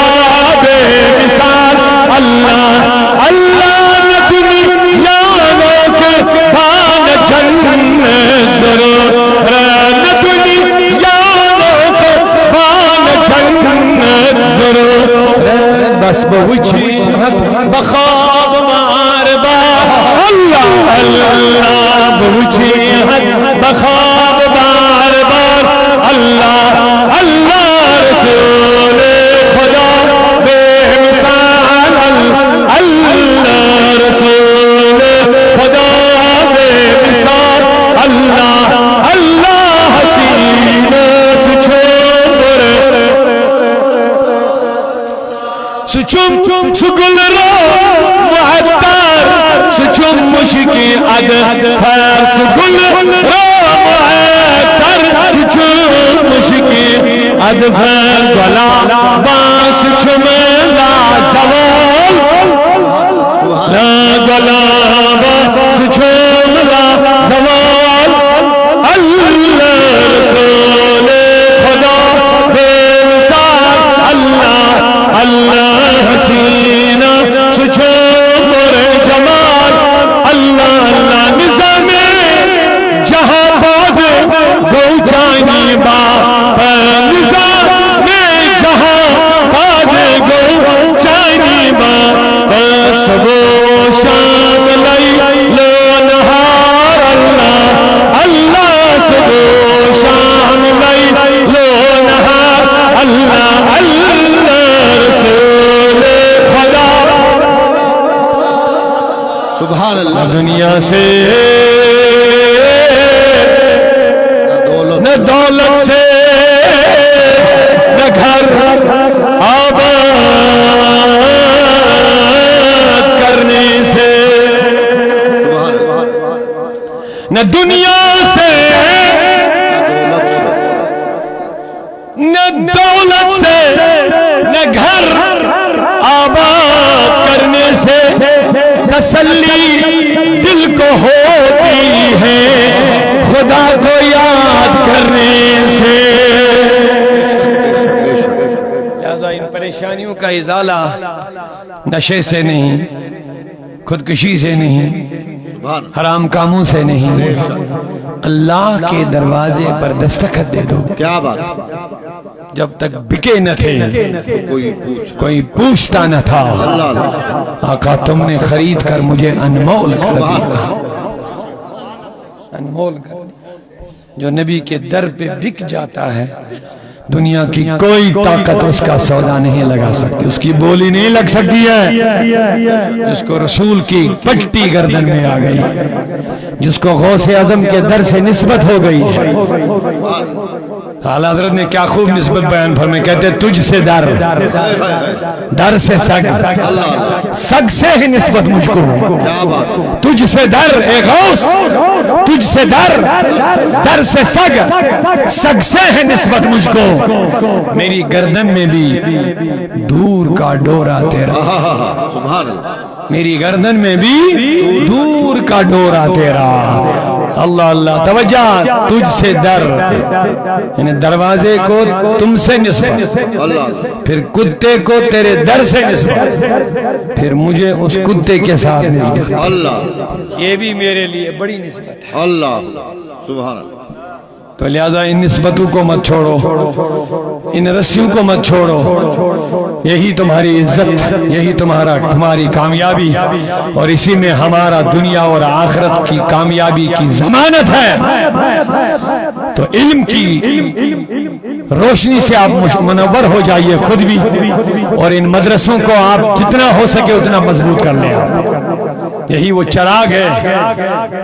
A: بے مثال اللہ اللہ نتنی یانوں کے بان جنت ضرور نتنی یانوں کے بان جنت ضرور بس بوچھی بخواب مار بار اللہ اللہ بوچھی بخواب بار بار اللہ اللہ رسول خدا بے مثال اللہ رسول خدا بے مثال اللہ اللہ حسینہ سچوبر سچم سگل رو معطر سچم مشکی عدد فیر سگل رو معطر سچم مشکی عدد فیر گلا باس چملا زوال لا گلا باس چملا زوال اللہ رسول خدا بے مثال اللہ اللہ حسینہ سچوبر جمال اللہ اللہ نظام جہاں باد گوچانی با نظام جہاں باد گوچانی با سبو شام لئی لو نہار اللہ اللہ سبو شام لئی لو نہار اللہ اللہ رسول خدا
B: سبحان اللہ
A: دنیا سے نہ دولت سے نہ گھر آباد نہ دنیا سے نہ دولت سے نہ گھر آباد کرنے سے تسلی دل کو ہوتی ہے خدا کو یاد کرنے سے. لہذا ان پریشانیوں کا ازالہ نشے سے نہیں، خودکشی سے نہیں، حرام کاموں سے نہیں، اللہ کے دروازے پر دستخط دے دو.
B: کیا بات.
A: جب تک بکے نہ تھے کوئی پوچھتا نہ تھا. آقا تم نے خرید کر مجھے انمول کر دیا. انمول کر دیا. جو نبی کے در پہ بک جاتا ہے دنیا کی کوئی طاقت اس کا سودا نہیں لگا سکتی، اس کی بولی نہیں لگ سکتی ہے. جس کو رسول کی پٹی گردن میں آ گئی، جس کو غوث اعظم کے در سے نسبت ہو گئی ہے. اعلیٰ حضرت نے کیا خوب نسبت بیان فرمائے، کہتے تجھ سے در، در سے سگ، سگ سے ہی نسبت مجھ کو، تجھ سے در اے غوث، تجھ سے در، در سے سگ، سگ سے ہے نسبت مجھ کو. میری گردن میں بھی دور کا ڈورا تیرا، میری گردن میں بھی دور کا ڈورا تیرا. اللہ اللہ توجہ. تجھ سے در یعنی دروازے کو تم سے نسبت، پھر کتے کو تیرے در سے نسبت، پھر مجھے اس کتے کے ساتھ نسبت. یہ بھی میرے لیے بڑی نسبت ہے.
B: اللہ سبحان اللہ.
A: تو لہذا ان نسبتوں کو مت چھوڑو، ان رسیوں کو مت چھوڑو. یہی تمہاری عزت، یہی تمہاری کامیابی، اور اسی میں ہمارا دنیا اور آخرت کی کامیابی کی ضمانت ہے. تو علم کی روشنی سے آپ منور ہو جائیے خود بھی، اور ان مدرسوں کو آپ جتنا ہو سکے اتنا مضبوط کر لیں. یہی وہ چراغ ہے،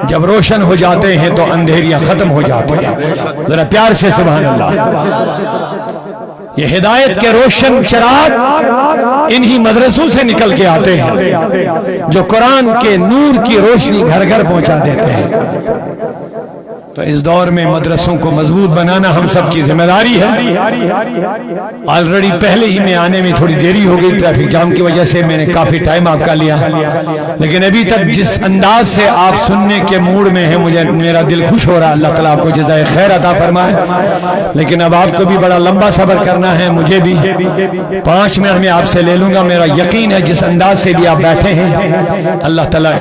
A: جب روشن ہو جاتے ہیں تو اندھیریاں ختم ہو جاتی ہیں. ذرا پیار سے سبحان اللہ. یہ ہدایت کے روشن چراغ انہی مدرسوں سے نکل کے آتے ہیں جو قرآن کے نور کی روشنی گھر گھر پہنچا دیتے ہیں. تو اس دور میں مدرسوں کو مضبوط بنانا ہم سب کی ذمہ داری ہے. آلریڈی پہلے ہی میں آنے میں تھوڑی دیری ہو گئی، ٹریفک جام کی وجہ سے میں نے کافی ٹائم آپ کا لیا، لیکن ابھی تک جس انداز سے آپ سننے کے موڈ میں ہیں مجھے میرا دل خوش ہو رہا. اللہ تعالیٰ آپ کو جزائے خیر عطا فرمائے. لیکن اب آپ کو بھی بڑا لمبا صبر کرنا ہے، مجھے بھی 5 منٹ میں آپ سے لے لوں گا. میرا یقین ہے جس انداز سے بھی آپ بیٹھے ہیں اللہ تعالیٰ